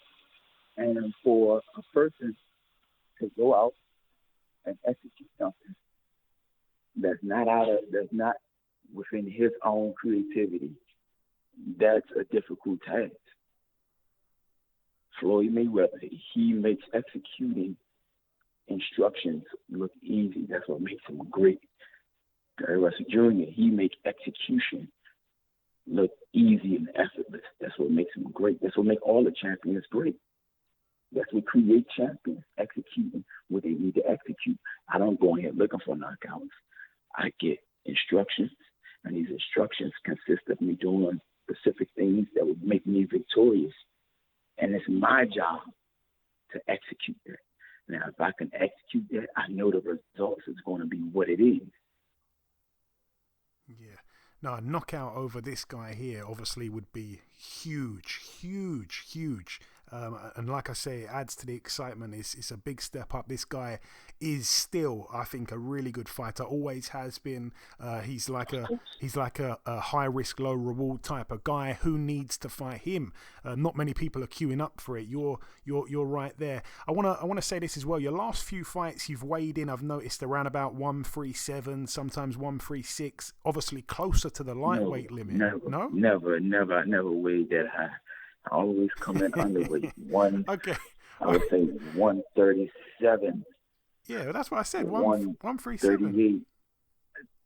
And for a person to go out and execute something that's not within his own creativity, that's a difficult task. Floyd Mayweather, he makes executing instructions look easy. That's what makes him great. Gary Russell Jr., he makes execution look easy and effortless. That's what makes him great. That's what makes all the champions great. That's what creates champions, executing what they need to execute. I don't go in here looking for knockouts. I get instructions, and these instructions consist of me doing specific things that would make me victorious. And it's my job to execute that. Now, if I can execute that, I know the results is going to be what it is. Yeah. No, a knockout over this guy here obviously would be huge, huge, huge. And like I say, it adds to the excitement. It's a big step up. This guy is still, I think, a really good fighter. Always has been. He's like a high risk, low reward type of guy. Who needs to fight him? Not many people are queuing up for it. You're right there. I wanna say this as well. Your last few fights you've weighed in, I've noticed around about 137, sometimes 136. Obviously closer to the lightweight limit. Never weighed that high. I always come in underweight. Okay. I would say 137. Yeah, that's what I said. 137.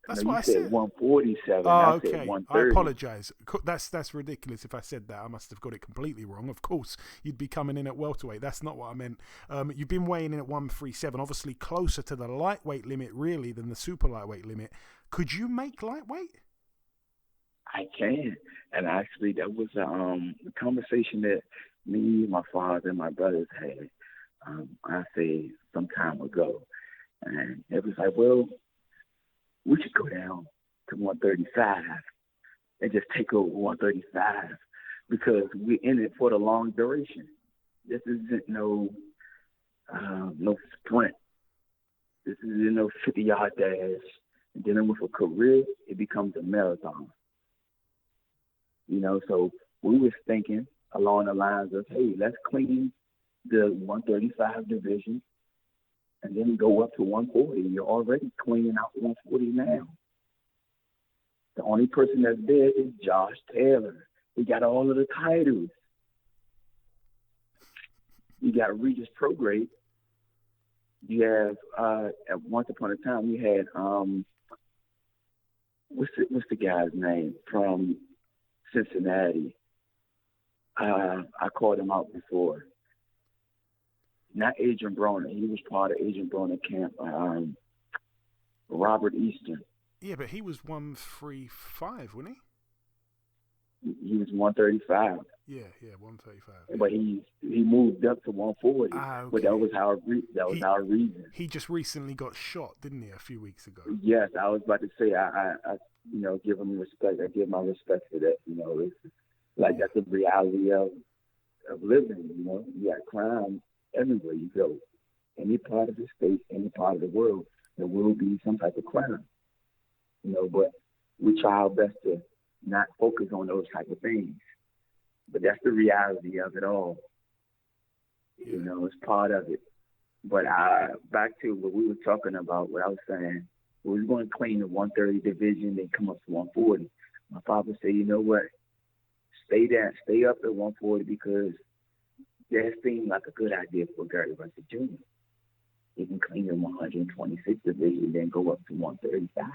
That's No, what you I said said. 147. Oh, I okay. said I 130. apologise. That's ridiculous. If I said that, I must have got it completely wrong. Of course, you'd be coming in at welterweight. That's not what I meant. You've been weighing in at 137, obviously closer to the lightweight limit, really, than the super lightweight limit. Could you make lightweight? I can. And actually, that was a conversation that me, my father, and my brothers had, I say, some time ago. And it was like, well, we should go down to 135 and just take over 135 because we're in it for the long duration. This isn't no sprint. This isn't no 50-yard dash. Dealing with a career, it becomes a marathon. So we was thinking along the lines of, hey, let's clean the 135 division and then go up to 140. You're already cleaning out 140 now. The only person that's there is Josh Taylor. He got all of the titles. You got Regis Prograde. You have, at once upon a time, you had, what's the guy's name from Cincinnati? I called him out before. Not Adrian Broner. He was part of Adrian Broner camp. Robert Easton. Yeah, but he was 135, wasn't he? He was 135. Yeah, 135. But he moved up to 140. Okay. But that was our reason. He just recently got shot, didn't he, a few weeks ago? Yes, I was about to say I give him respect. I give my respect for that. It's like that's the reality of living. You got crime everywhere you go. Any part of the state, any part of the world, there will be some type of crime. But we try our best to not focus on those type of things. But that's the reality of it all. It's part of it. But back to what we were talking about, what I was saying, we was going to clean the 130 division, then come up to 140. My father said, you know what? Stay up at 140 because that seemed like a good idea for Gary Russell Jr. He can clean the 126 division, then go up to 135.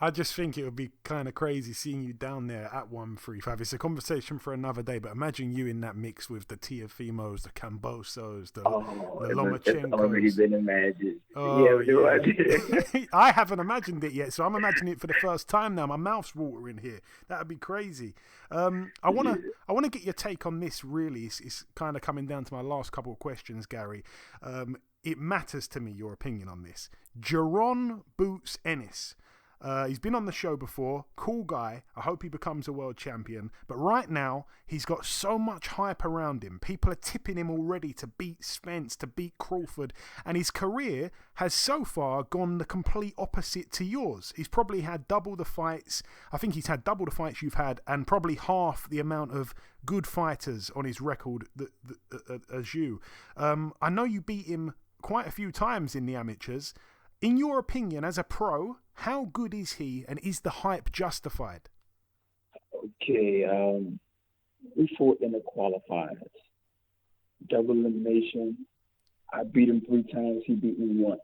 I just think it would be kind of crazy seeing you down there at 135. It's a conversation for another day, but imagine you in that mix with the Tiafimos, the Cambosos, the Lomachenkos. It's already been imagined. Oh, yeah. I haven't imagined it yet, so I'm imagining it for the first time now. My mouth's watering here. That would be crazy. I want to get your take on this, really. It's kind of coming down to my last couple of questions, Gary. It matters to me, your opinion on this. Jaron Boots Ennis. He's been on the show before. Cool guy. I hope he becomes a world champion. But right now, he's got so much hype around him. People are tipping him already to beat Spence, to beat Crawford. And his career has so far gone the complete opposite to yours. He's probably had double the fights. I think he's had double the fights you've had and probably half the amount of good fighters on his record as you. I know you beat him quite a few times in the amateurs. In your opinion, as a pro, how good is he, and is the hype justified? Okay, we fought in the qualifiers. Double elimination. I beat him 3 times. He beat me once.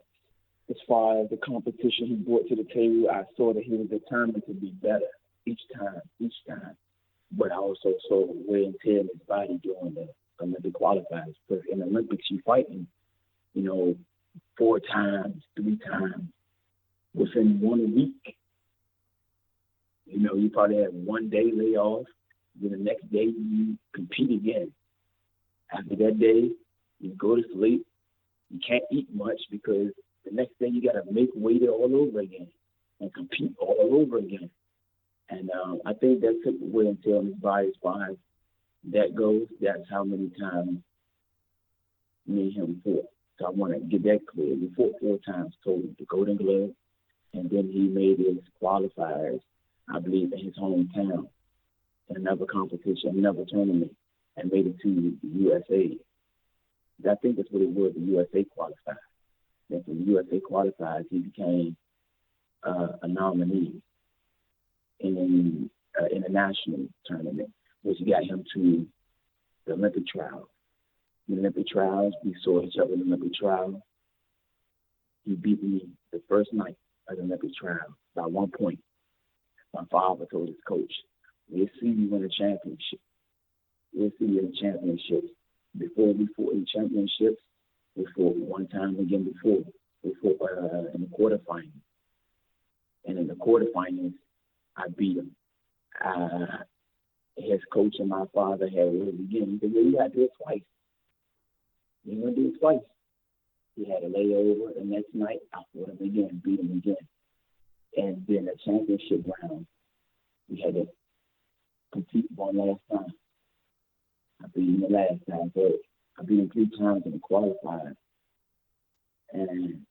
As far as the competition he brought to the table, I saw that he was determined to be better each time. But I also saw wear and tear in his body during the Olympic qualifiers. Because in the Olympics, you fighting, 4 times, 3 times within 1 week. You probably have 1 day layoff. Then the next day you compete again. After that day, you go to sleep. You can't eat much because the next day you got to make weight all over again and compete all over again. And I think that took the wear and tear on his body as far as that goes. That's how many times me and him fought. So I want to get that clear. We fought 4 times total, the Golden Glove, and then he made his qualifiers, I believe, in his hometown, in another competition, another tournament, and made it to the USA. I think that's what it was, the USA qualifier. Then from the USA qualifiers, he became a nominee in a national tournament, which got him to the Olympic trials. The Olympic trials, we saw each other in the Olympic trials. He beat me the first night of the Olympic trial by 1 point. My father told his coach, "We'll see you win a championship. We'll see you in the championships. Before we fought in championships, we fought one time again before. We fought in the quarterfinals. And in the quarterfinals, I beat him. His coach and my father had it again. He said, "Well, you got to do it twice. You're going to do it twice." He had a layover. The next night, I fought him again, beat him again. And then the championship round, we had to compete one last time. I beat him the last time, but I beat him 3 times in the qualifiers. And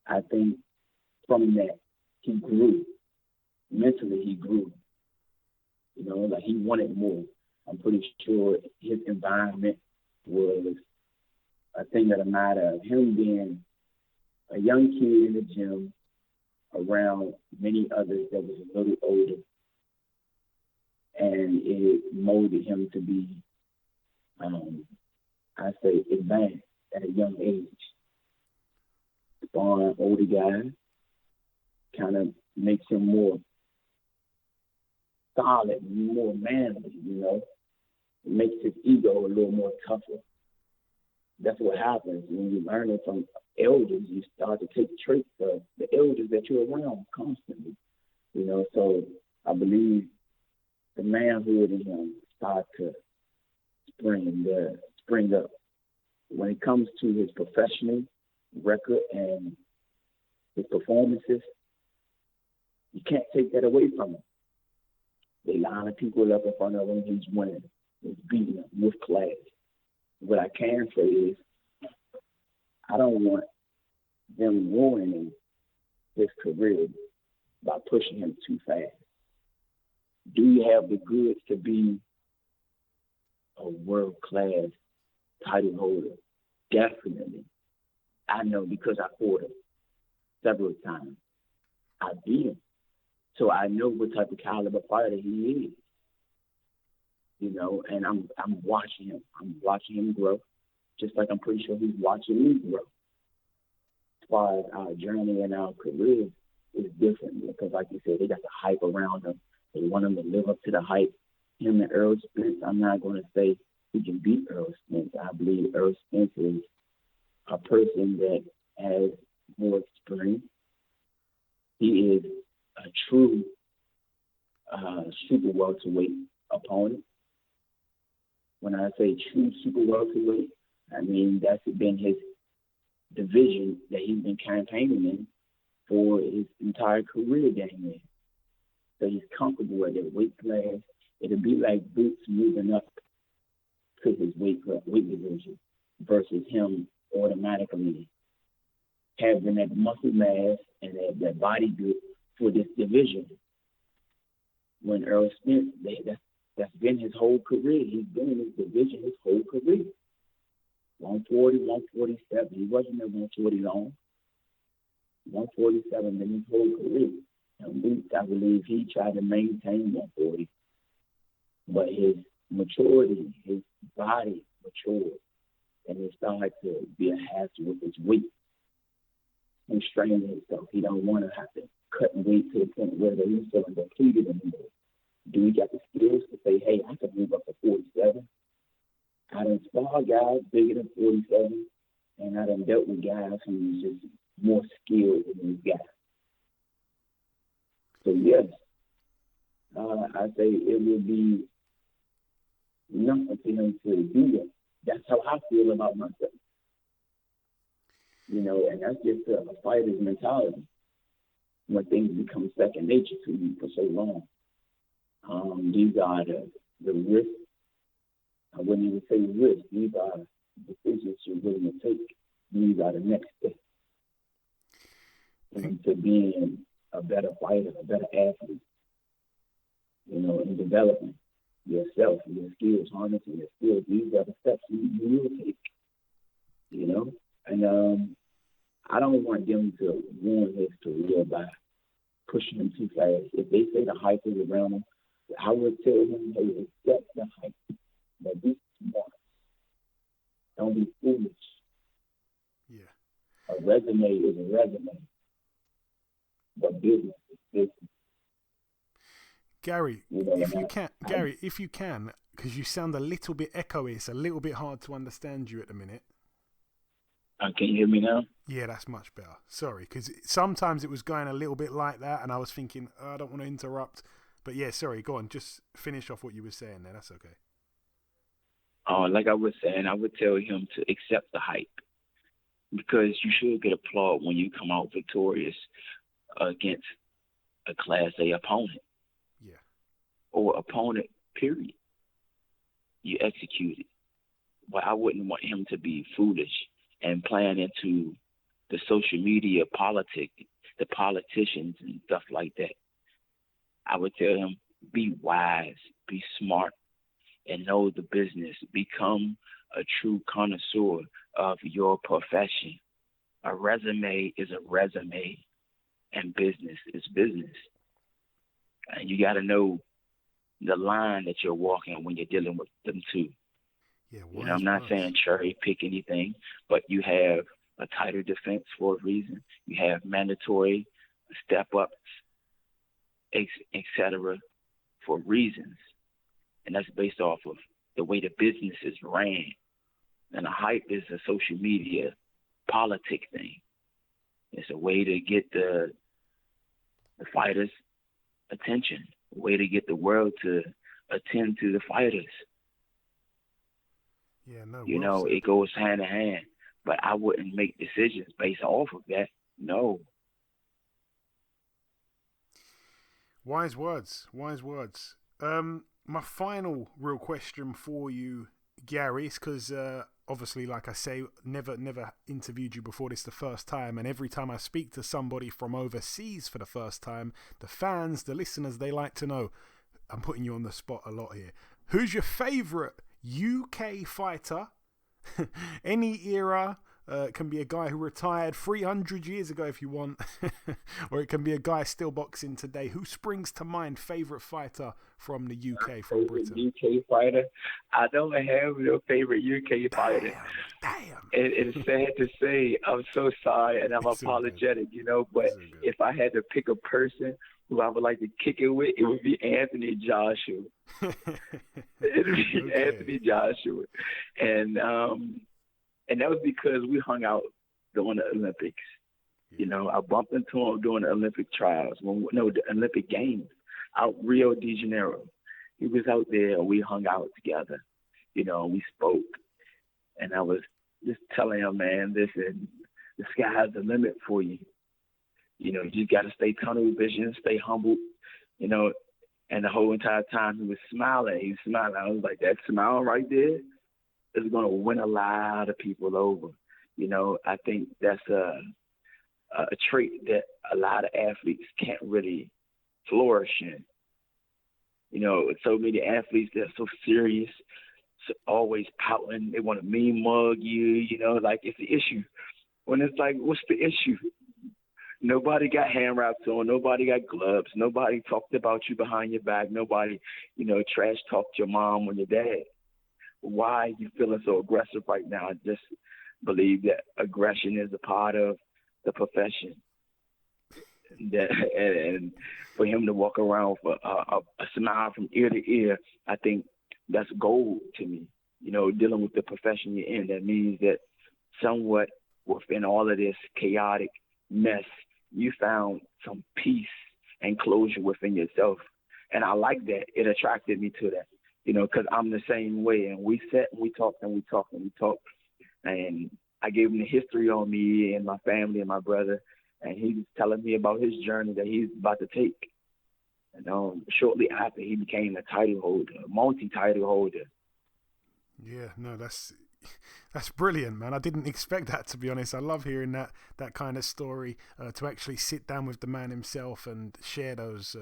I think from that, he grew. Mentally, he grew. You know, like he wanted more. I'm pretty sure his environment was a thing that matter of him being a young kid in the gym around many others that was a little older. And it molded him to be, I say, advanced at a young age. Spawn, older guy, kind of makes him more solid, more manly, you know. It makes his ego a little more tougher. That's what happens when you learn it from elders. You start to take traits of the elders that you're around constantly, you know. So I believe the manhood in him start to spring up. When it comes to his professional record and his performances, you can't take that away from him. They line the people up in front of him. He's winning. He's beating them with class. What I can say is, I don't want them ruining his career by pushing him too fast. Do you have the goods to be a world-class title holder? Definitely. I know because I fought him several times. I beat him. So I know what type of caliber fighter he is. You know, and I'm watching him. I'm watching him grow, just like I'm pretty sure he's watching me grow. As far as our journey and our careers is different because, like you said, they got the hype around him. They want him to live up to the hype. Him and Errol Spence, I'm not going to say he can beat Errol Spence. I believe Errol Spence is a person that has more experience. He is a true super welterweight opponent. When I say true super welterweight, I mean that's been his division that he's been campaigning in for his entire career game in. So he's comfortable at that weight class. It'll be like Boots moving up to his weight division versus him automatically having that muscle mass and that body build for this division. When Errol Spence, that's been his whole career. He's been in this division his whole career. 140, 147. He wasn't at 140 long. 147 in his whole career. And Boots, I believe he tried to maintain 140. But his maturity, his body matured. And it started to be a hassle with his weight. He's straining himself. He don't want to have to cut weight to the point where he's feeling depleted anymore. Do we got the skills to say, hey, I can move up to 47? I done spar guys bigger than 47, and I done dealt with guys who's just more skilled than these guys. So, yes, I say it would be nothing for him to do that. That's how I feel about myself. You know, and that's just a fighter's mentality when things become second nature to you for so long. These are the risks. I wouldn't even say risks. These are decisions you're willing to take. These are the next steps into being a better fighter, a better athlete. You know, in developing yourself, your skills, harnessing your skills. These are the steps you will take. You know, and I don't want them to ruin his career by pushing him too fast. If they say the hype is around him, I would tell him, hey, accept the hype, but be smart. Don't be foolish. Yeah. A resume is a resume, but business is business. Gary, You know, if you can, because you sound a little bit echoey, it's a little bit hard to understand you at the minute. Can you hear me now? Yeah, that's much better. Sorry, because sometimes it was going a little bit like that, and I was thinking, I don't want to interrupt. But yeah, sorry, go on. Just finish off what you were saying there. That's okay. Like I was saying, I would tell him to accept the hype, because you should get applaud when you come out victorious against a Class A opponent. Yeah. Or opponent, period. You executed. But I wouldn't want him to be foolish and playing into the social media politics, the politicians and stuff like that. I would tell him, be wise, be smart, and know the business. Become a true connoisseur of your profession. A resume is a resume, and business is business. And you got to know the line that you're walking when you're dealing with them too. Yeah, you know, I'm not saying cherry pick anything, but you have a tighter defense for a reason. You have mandatory step-ups, etc., for reasons. And that's based off of the way the business is ran. And the hype is a social media politic thing. It's a way to get the fighters' attention, a way to get the world to attend to the fighters. Yeah, no. You know, it goes hand in hand. But I wouldn't make decisions based off of that. No. Wise words. Wise words. My final real question for you, Gary, is because obviously, like I say, never interviewed you before. This is the first time, and every time I speak to somebody from overseas for the first time, the fans, the listeners, they like to know. I'm putting you on the spot a lot here. Who's your favourite UK fighter? Any era. It can be a guy who retired 300 years ago if you want, or it can be a guy still boxing today. Who springs to mind? Favourite fighter from the UK, from Britain? UK fighter? I don't have no favorite UK fighter. Damn. It's sad to say. I'm so sorry, and I'm apologetic, you know, but if I had to pick a person who I would like to kick it with, it would be Anthony Joshua. It would be Anthony Joshua. And that was because we hung out during the Olympics. You know, I bumped into him during the Olympic trials, the Olympic Games out Rio de Janeiro. He was out there and we hung out together, you know, and we spoke. And I was just telling him, man, listen, the sky's the limit for you. You know, you got to stay tunnel vision, stay humble, you know. And the whole entire time he was smiling. I was like, that smile right there is going to win a lot of people over. You know, I think that's a trait that a lot of athletes can't really flourish in. You know, so many athletes that are so serious, so always pouting. They want to mean mug you, you know, like it's the issue. When it's like, what's the issue? Nobody got hand wraps on. Nobody got gloves. Nobody talked about you behind your back. Nobody, you know, trash talked your mom or your dad. Why are you feeling so aggressive right now? I just believe that aggression is a part of the profession. And for him to walk around with a smile from ear to ear, I think that's gold to me. You know, dealing with the profession you're in, that means that somewhat within all of this chaotic mess, you found some peace and closure within yourself. And I like that. It attracted me to that, you know, because I'm the same way. And we sat and we talked and we talked and we talked. And I gave him the history on me and my family and my brother. And he was telling me about his journey that he's about to take. And shortly after, he became a title holder, a multi-title holder. Yeah, no, that's brilliant, man. I didn't expect that, to be honest. I love hearing that kind of story, to actually sit down with the man himself and share those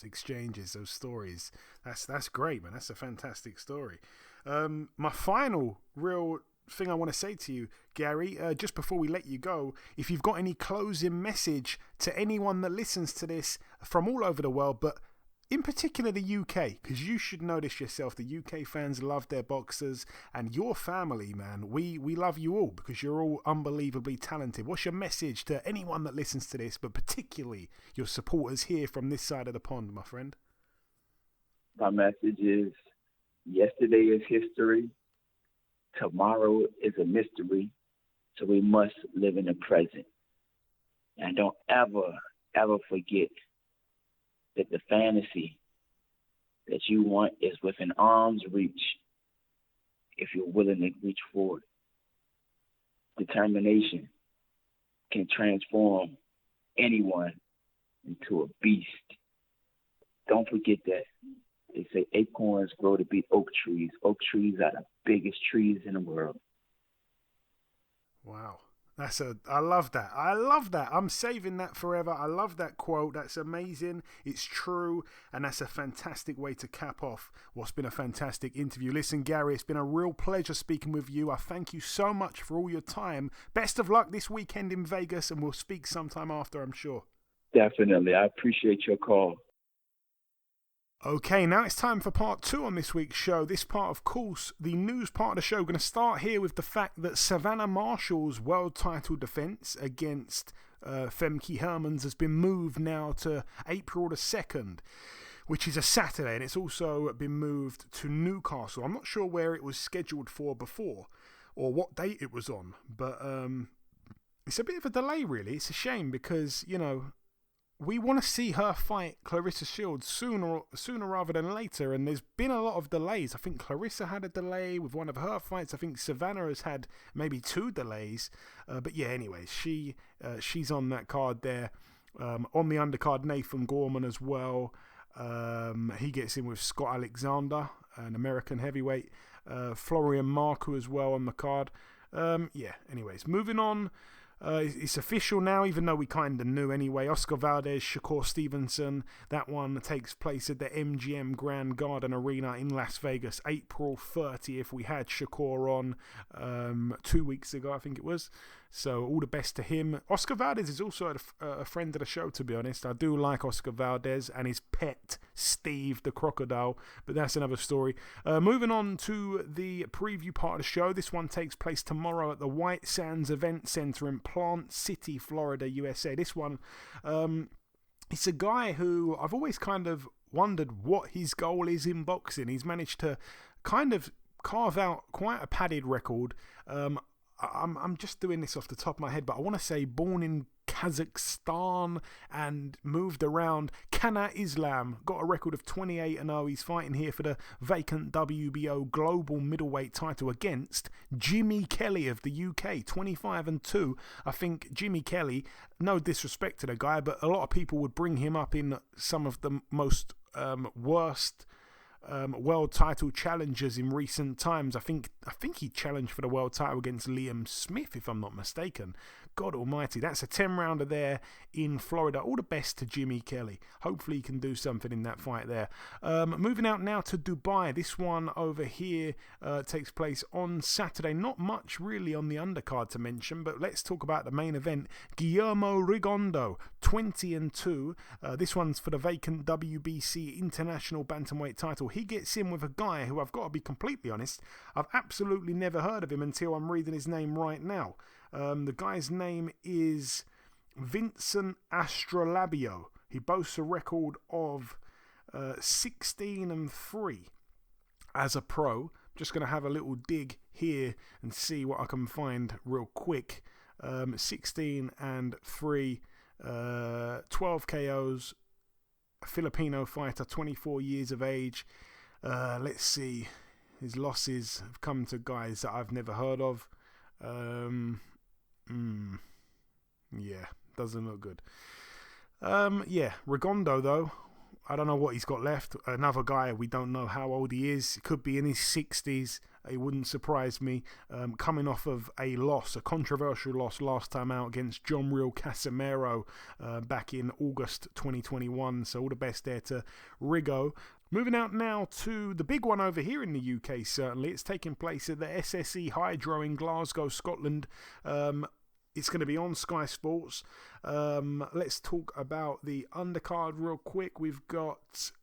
exchanges, those stories. That's great, man. That's a fantastic story. My final real thing I want to say to you, Gary, just before we let you go, if you've got any closing message to anyone that listens to this from all over the world, but in particular the UK, because you should know this yourself. The UK fans love their boxers, and your family, man, we love you all because you're all unbelievably talented. What's your message to anyone that listens to this, but particularly your supporters here from this side of the pond, my friend? My message is, yesterday is history. Tomorrow is a mystery. So we must live in the present. And don't ever forget that the fantasy that you want is within arm's reach if you're willing to reach forward. Determination can transform anyone into a beast. Don't forget that. They say acorns grow to be oak trees. Oak trees are the biggest trees in the world. Wow. I love that. I love that. I'm saving that forever. I love that quote. That's amazing. It's true. And that's a fantastic way to cap off what's been a fantastic interview. Listen, Gary, it's been a real pleasure speaking with you. I thank you so much for all your time. Best of luck this weekend in Vegas, and we'll speak sometime after, I'm sure. Definitely. I appreciate your call. Okay, now it's time for part 2 on this week's show. This part, of course, the news part of the show. We're going to start here with the fact that Savannah Marshall's world title defense against Femke Hermans has been moved now to April the 2nd, which is a Saturday, and it's also been moved to Newcastle. I'm not sure where it was scheduled for before or what date it was on, but it's a bit of a delay, really. It's a shame because, you know, we want to see her fight Clarissa Shields sooner rather than later, and there's been a lot of delays. I think Clarissa had a delay with one of her fights. I think Savannah has had maybe 2 delays. But yeah, anyway, she's on that card there. On the undercard, Nathan Gorman as well. He gets in with Scott Alexander, an American heavyweight. Florian Marku as well on the card. Yeah, anyways, moving on. It's official now, even though we kind of knew anyway. Oscar Valdez, Shakur Stevenson. That one takes place at the MGM Grand Garden Arena in Las Vegas, April 30th. We had Shakur on 2 weeks ago, I think it was. So all the best to him. Oscar Valdez is also a friend of the show, to be honest. I do like Oscar Valdez and his pet, Steve the Crocodile, but that's another story. Moving on to the preview part of the show. This one takes place tomorrow at the White Sands Event Center in Plant City, Florida, USA. This one, it's a guy who I've always kind of wondered what his goal is in boxing. He's managed to kind of carve out quite a padded record. I'm just doing this off the top of my head, but I want to say born in Kazakhstan and moved around. Kana Islam got a record of 28-0. He's fighting here for the vacant WBO global middleweight title against Jimmy Kelly of the UK, 25-2. I think Jimmy Kelly, no disrespect to the guy, but a lot of people would bring him up in some of the most worst world title challengers in recent times. I think he challenged for the world title against Liam Smith, if I'm not mistaken. God almighty, that's a 10-rounder there in Florida. All the best to Jimmy Kelly. Hopefully he can do something in that fight there. Moving out now to Dubai. This one over here takes place on Saturday. Not much really on the undercard to mention, but let's talk about the main event. Guillermo Rigondeaux, 20-2. This one's for the vacant WBC International Bantamweight title. He gets in with a guy who, I've got to be completely honest, I've absolutely never heard of him until I'm reading his name right now. The guy's name is Vincent Astrolabio. He boasts a record of 16-3 as a pro. Just going to have a little dig here and see what I can find real quick. 16-3, 12 KOs, a Filipino fighter, 24 years of age. Let's see. His losses have come to guys that I've never heard of. Yeah, doesn't look good. Yeah, Rigondeaux though, I don't know what he's got left. Another guy, we don't know how old he is. He could be in his 60s. It wouldn't surprise me. Coming off of a controversial loss last time out against John Real Casimero back in August 2021. So all the best there to Rigo. Moving out now to the big one over here in the UK, certainly. It's taking place at the SSE Hydro in Glasgow, Scotland. It's going to be on Sky Sports. Let's talk about the undercard real quick. We've got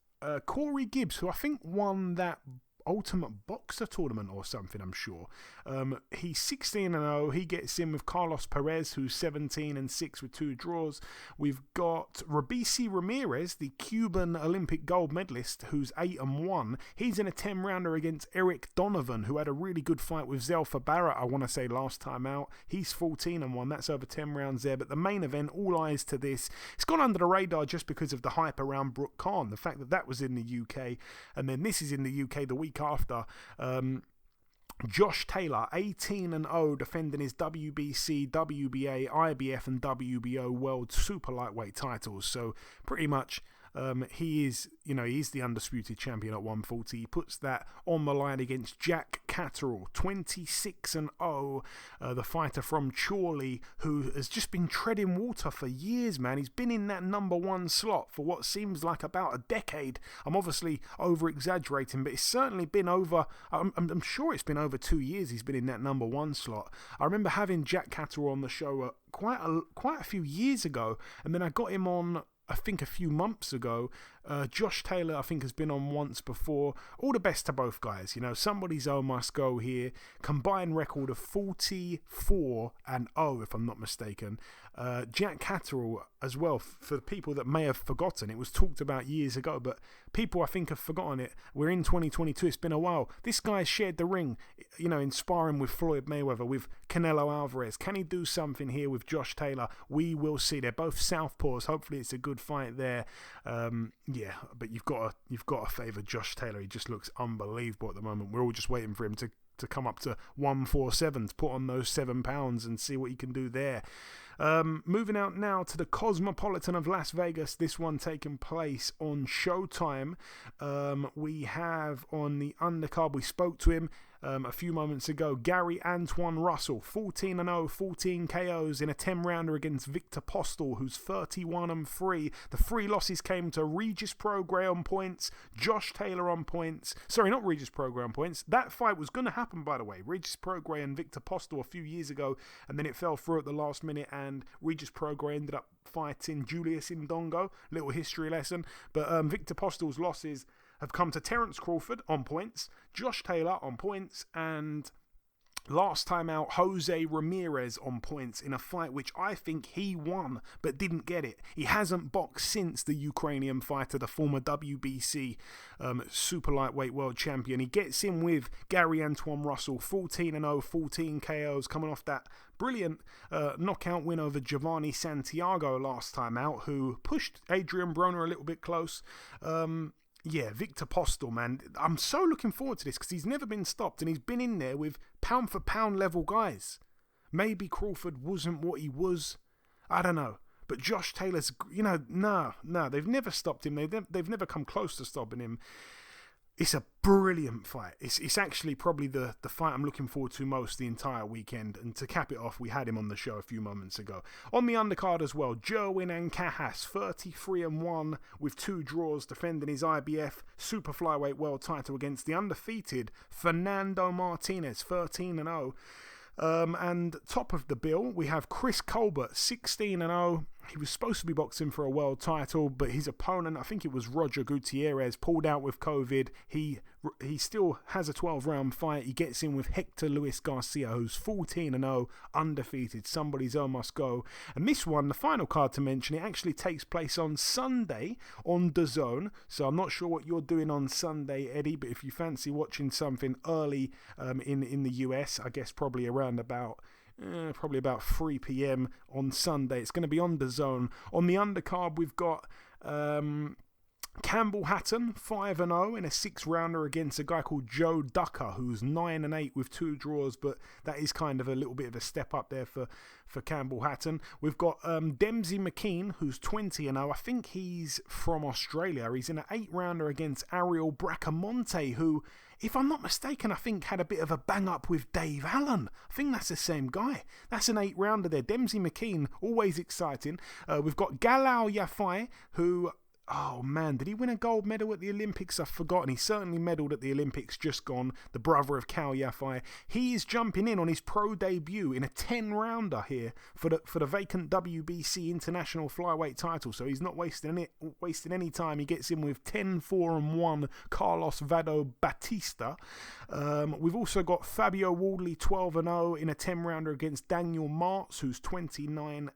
Corey Gibbs, who I think won that Ultimate Boxer tournament or something, I'm sure. He's 16-0. He gets in with Carlos Perez, who's 17-6 with 2 draws. We've got Rabisi Ramirez, the Cuban Olympic gold medalist, who's 8-1. He's in a 10-rounder against Eric Donovan, who had a really good fight with Zelfa Barrett, I want to say, last time out. He's 14-1. That's over 10 rounds there. But the main event, all eyes to this. It's gone under the radar just because of the hype around Brooke Khan, the fact that that was in the UK, and then this is in the UK the week after. Josh Taylor, 18-0, defending his WBC, WBA, IBF and WBO World Super Lightweight titles. So pretty much he is, he's the undisputed champion at 140. He puts that on the line against Jack Catterall, 26-0, the fighter from Chorley, who has just been treading water for years, man. He's been in that number 1 slot for what seems like about a decade. I'm obviously over-exaggerating, but it's certainly been over, I'm sure it's been over 2 years he's been in that number 1 slot. I remember having Jack Catterall on the show quite a few years ago, and then I got him on, I think, a few months ago. Josh Taylor, I think, has been on once before. All the best to both guys. Somebody's O must go here. Combined record of 44-0, if I'm not mistaken. Jack Catterall as well, for people that may have forgotten. It was talked about years ago, but people, I think, have forgotten it. We're in 2022. It's been a while. This guy shared the ring, in sparring with Floyd Mayweather, with Canelo Alvarez. Can he do something here with Josh Taylor? We will see. They're both southpaws. Hopefully it's a good fight there. Yeah, but you've got to favour Josh Taylor. He just looks unbelievable at the moment. We're all just waiting for him to come up to 147, to put on those 7 pounds and see what he can do there. Moving out now to the Cosmopolitan of Las Vegas, this one taking place on Showtime. We have on the undercard, we spoke to him a few moments ago, Gary Antuanne Russell, 14-0, 14 KOs in a 10-rounder against Viktor Postol, who's 31-3. The 3 losses came to Regis Prograis on points, Josh Taylor on points. Sorry, not Regis Prograis on points. That fight was going to happen, by the way. Regis Prograis and Viktor Postol a few years ago, and then it fell through at the last minute, and Regis Prograis ended up fighting Julius Indongo. Little history lesson. But Viktor Postol's losses have come to Terence Crawford on points, Josh Taylor on points, and last time out, Jose Ramirez on points in a fight which I think he won but didn't get it. He hasn't boxed since the Ukrainian fighter, the former WBC super lightweight world champion. He gets in with Gary Antuanne Russell, 14-0, 14 KOs, coming off that brilliant knockout win over Giovanni Santiago last time out, who pushed Adrian Broner a little bit close. Yeah, Viktor Postol, man. I'm so looking forward to this because he's never been stopped and he's been in there with pound-for-pound level guys. Maybe Crawford wasn't what he was. I don't know. But Josh Taylor's, no, they've never stopped him. They've never come close to stopping him. It's a brilliant fight. It's actually probably the fight I'm looking forward to most the entire weekend. And to cap it off, we had him on the show a few moments ago. On the undercard as well, Jerwin Ancajas, 33-1 with 2 draws, defending his IBF super flyweight world title against the undefeated Fernando Martinez, 13-0. And top of the bill, we have Chris Colbert, 16-0. He was supposed to be boxing for a world title, but his opponent, I think it was Roger Gutierrez, pulled out with COVID. He still has a 12-round fight. He gets in with Hector Luis Garcia, who's 14-0, undefeated. Somebody's O must go. And this one, the final card to mention, it actually takes place on Sunday on DAZN. So I'm not sure what you're doing on Sunday, Eddie, but if you fancy watching something early in the US, I guess probably around about 3 p.m. on Sunday. It's going to be on DAZN. On the undercard, we've got Campbell Hatton, 5-0 in a 6-rounder against a guy called Joe Ducker, who's 9-8 with 2 draws, but that is kind of a little bit of a step up there for Campbell Hatton. We've got Dempsey McKean, who's 20-0. I think he's from Australia. He's in an 8-rounder against Ariel Bracamonte, who, if I'm not mistaken, I think had a bit of a bang-up with Dave Allen. I think that's the same guy. That's an 8-rounder there. Dempsey McKean, always exciting. We've got Galao Yafai, who Oh man, did he win a gold medal at the Olympics? I've forgotten. He certainly medalled at the Olympics just gone, the brother of Cal Yafai. He is jumping in on his pro debut in a 10-rounder here for the vacant WBC International Flyweight title. So he's not wasting any time. He gets in with 10-4-1 Carlos Vado Batista. We've also got Fabio Wardley 12-0 in a 10-rounder against Daniel Martz, who's 29-1.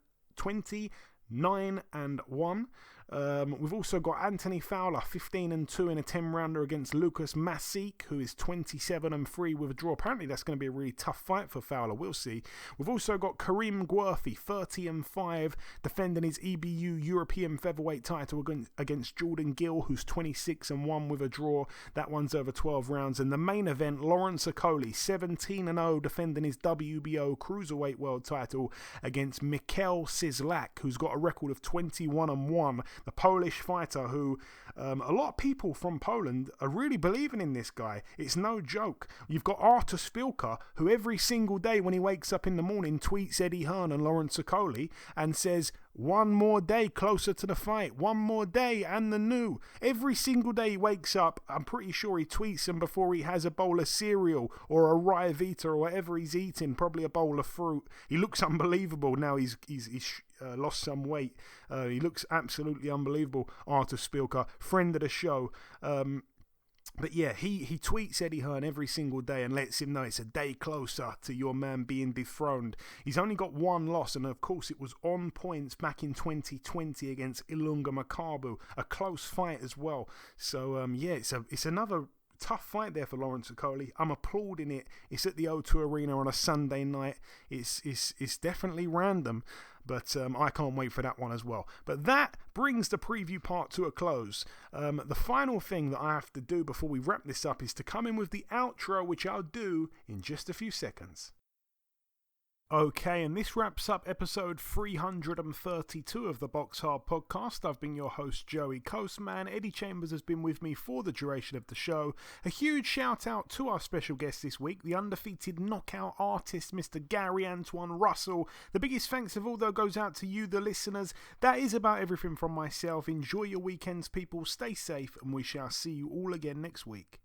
We've also got Anthony Fowler 15-2 in a 10-rounder against Lucas Masik, who is 27-3 with a draw. Apparently that's going to be a really tough fight for Fowler. We'll see. We've also got Kareem Guerfi 30-5 defending his EBU European featherweight title against Jordan Gill, who's 26-1 with a draw. That one's over 12 rounds. And the main event, Lawrence Okoli 17-0 defending his WBO cruiserweight world title against Mikhail Sislak, who's got a record of 21-1. The Polish fighter who a lot of people from Poland are really believing in this guy. It's no joke. You've got Artur Spilka, who every single day when he wakes up in the morning tweets Eddie Hearn and Lawrence Okoli and says, "One more day closer to the fight, one more day and the new." Every single day he wakes up, I'm pretty sure he tweets him before he has a bowl of cereal or a Rye Vita or whatever he's eating, probably a bowl of fruit. He looks unbelievable now. He's lost some weight. He looks absolutely unbelievable. Artur Spilka, friend of the show. But yeah, he tweets Eddie Hearn every single day and lets him know it's a day closer to your man being dethroned. He's only got one loss, and of course it was on points back in 2020 against Ilunga Makabu, a close fight as well. So yeah, it's another tough fight there for Lawrence Okoli. I'm applauding it. It's at the O2 Arena on a Sunday night. It's definitely random, but I can't wait for that one as well. But that brings the preview part to a close. The final thing that I have to do before we wrap this up is to come in with the outro, which I'll do in just a few seconds. Okay, and this wraps up episode 332 of the BoxHard Podcast. I've been your host, Joey Coastman. Eddie Chambers has been with me for the duration of the show. A huge shout out to our special guest this week, the undefeated knockout artist, Mr. Gary Antuanne Russell. The biggest thanks of all, though, goes out to you, the listeners. That is about everything from myself. Enjoy your weekends, people. Stay safe, and we shall see you all again next week.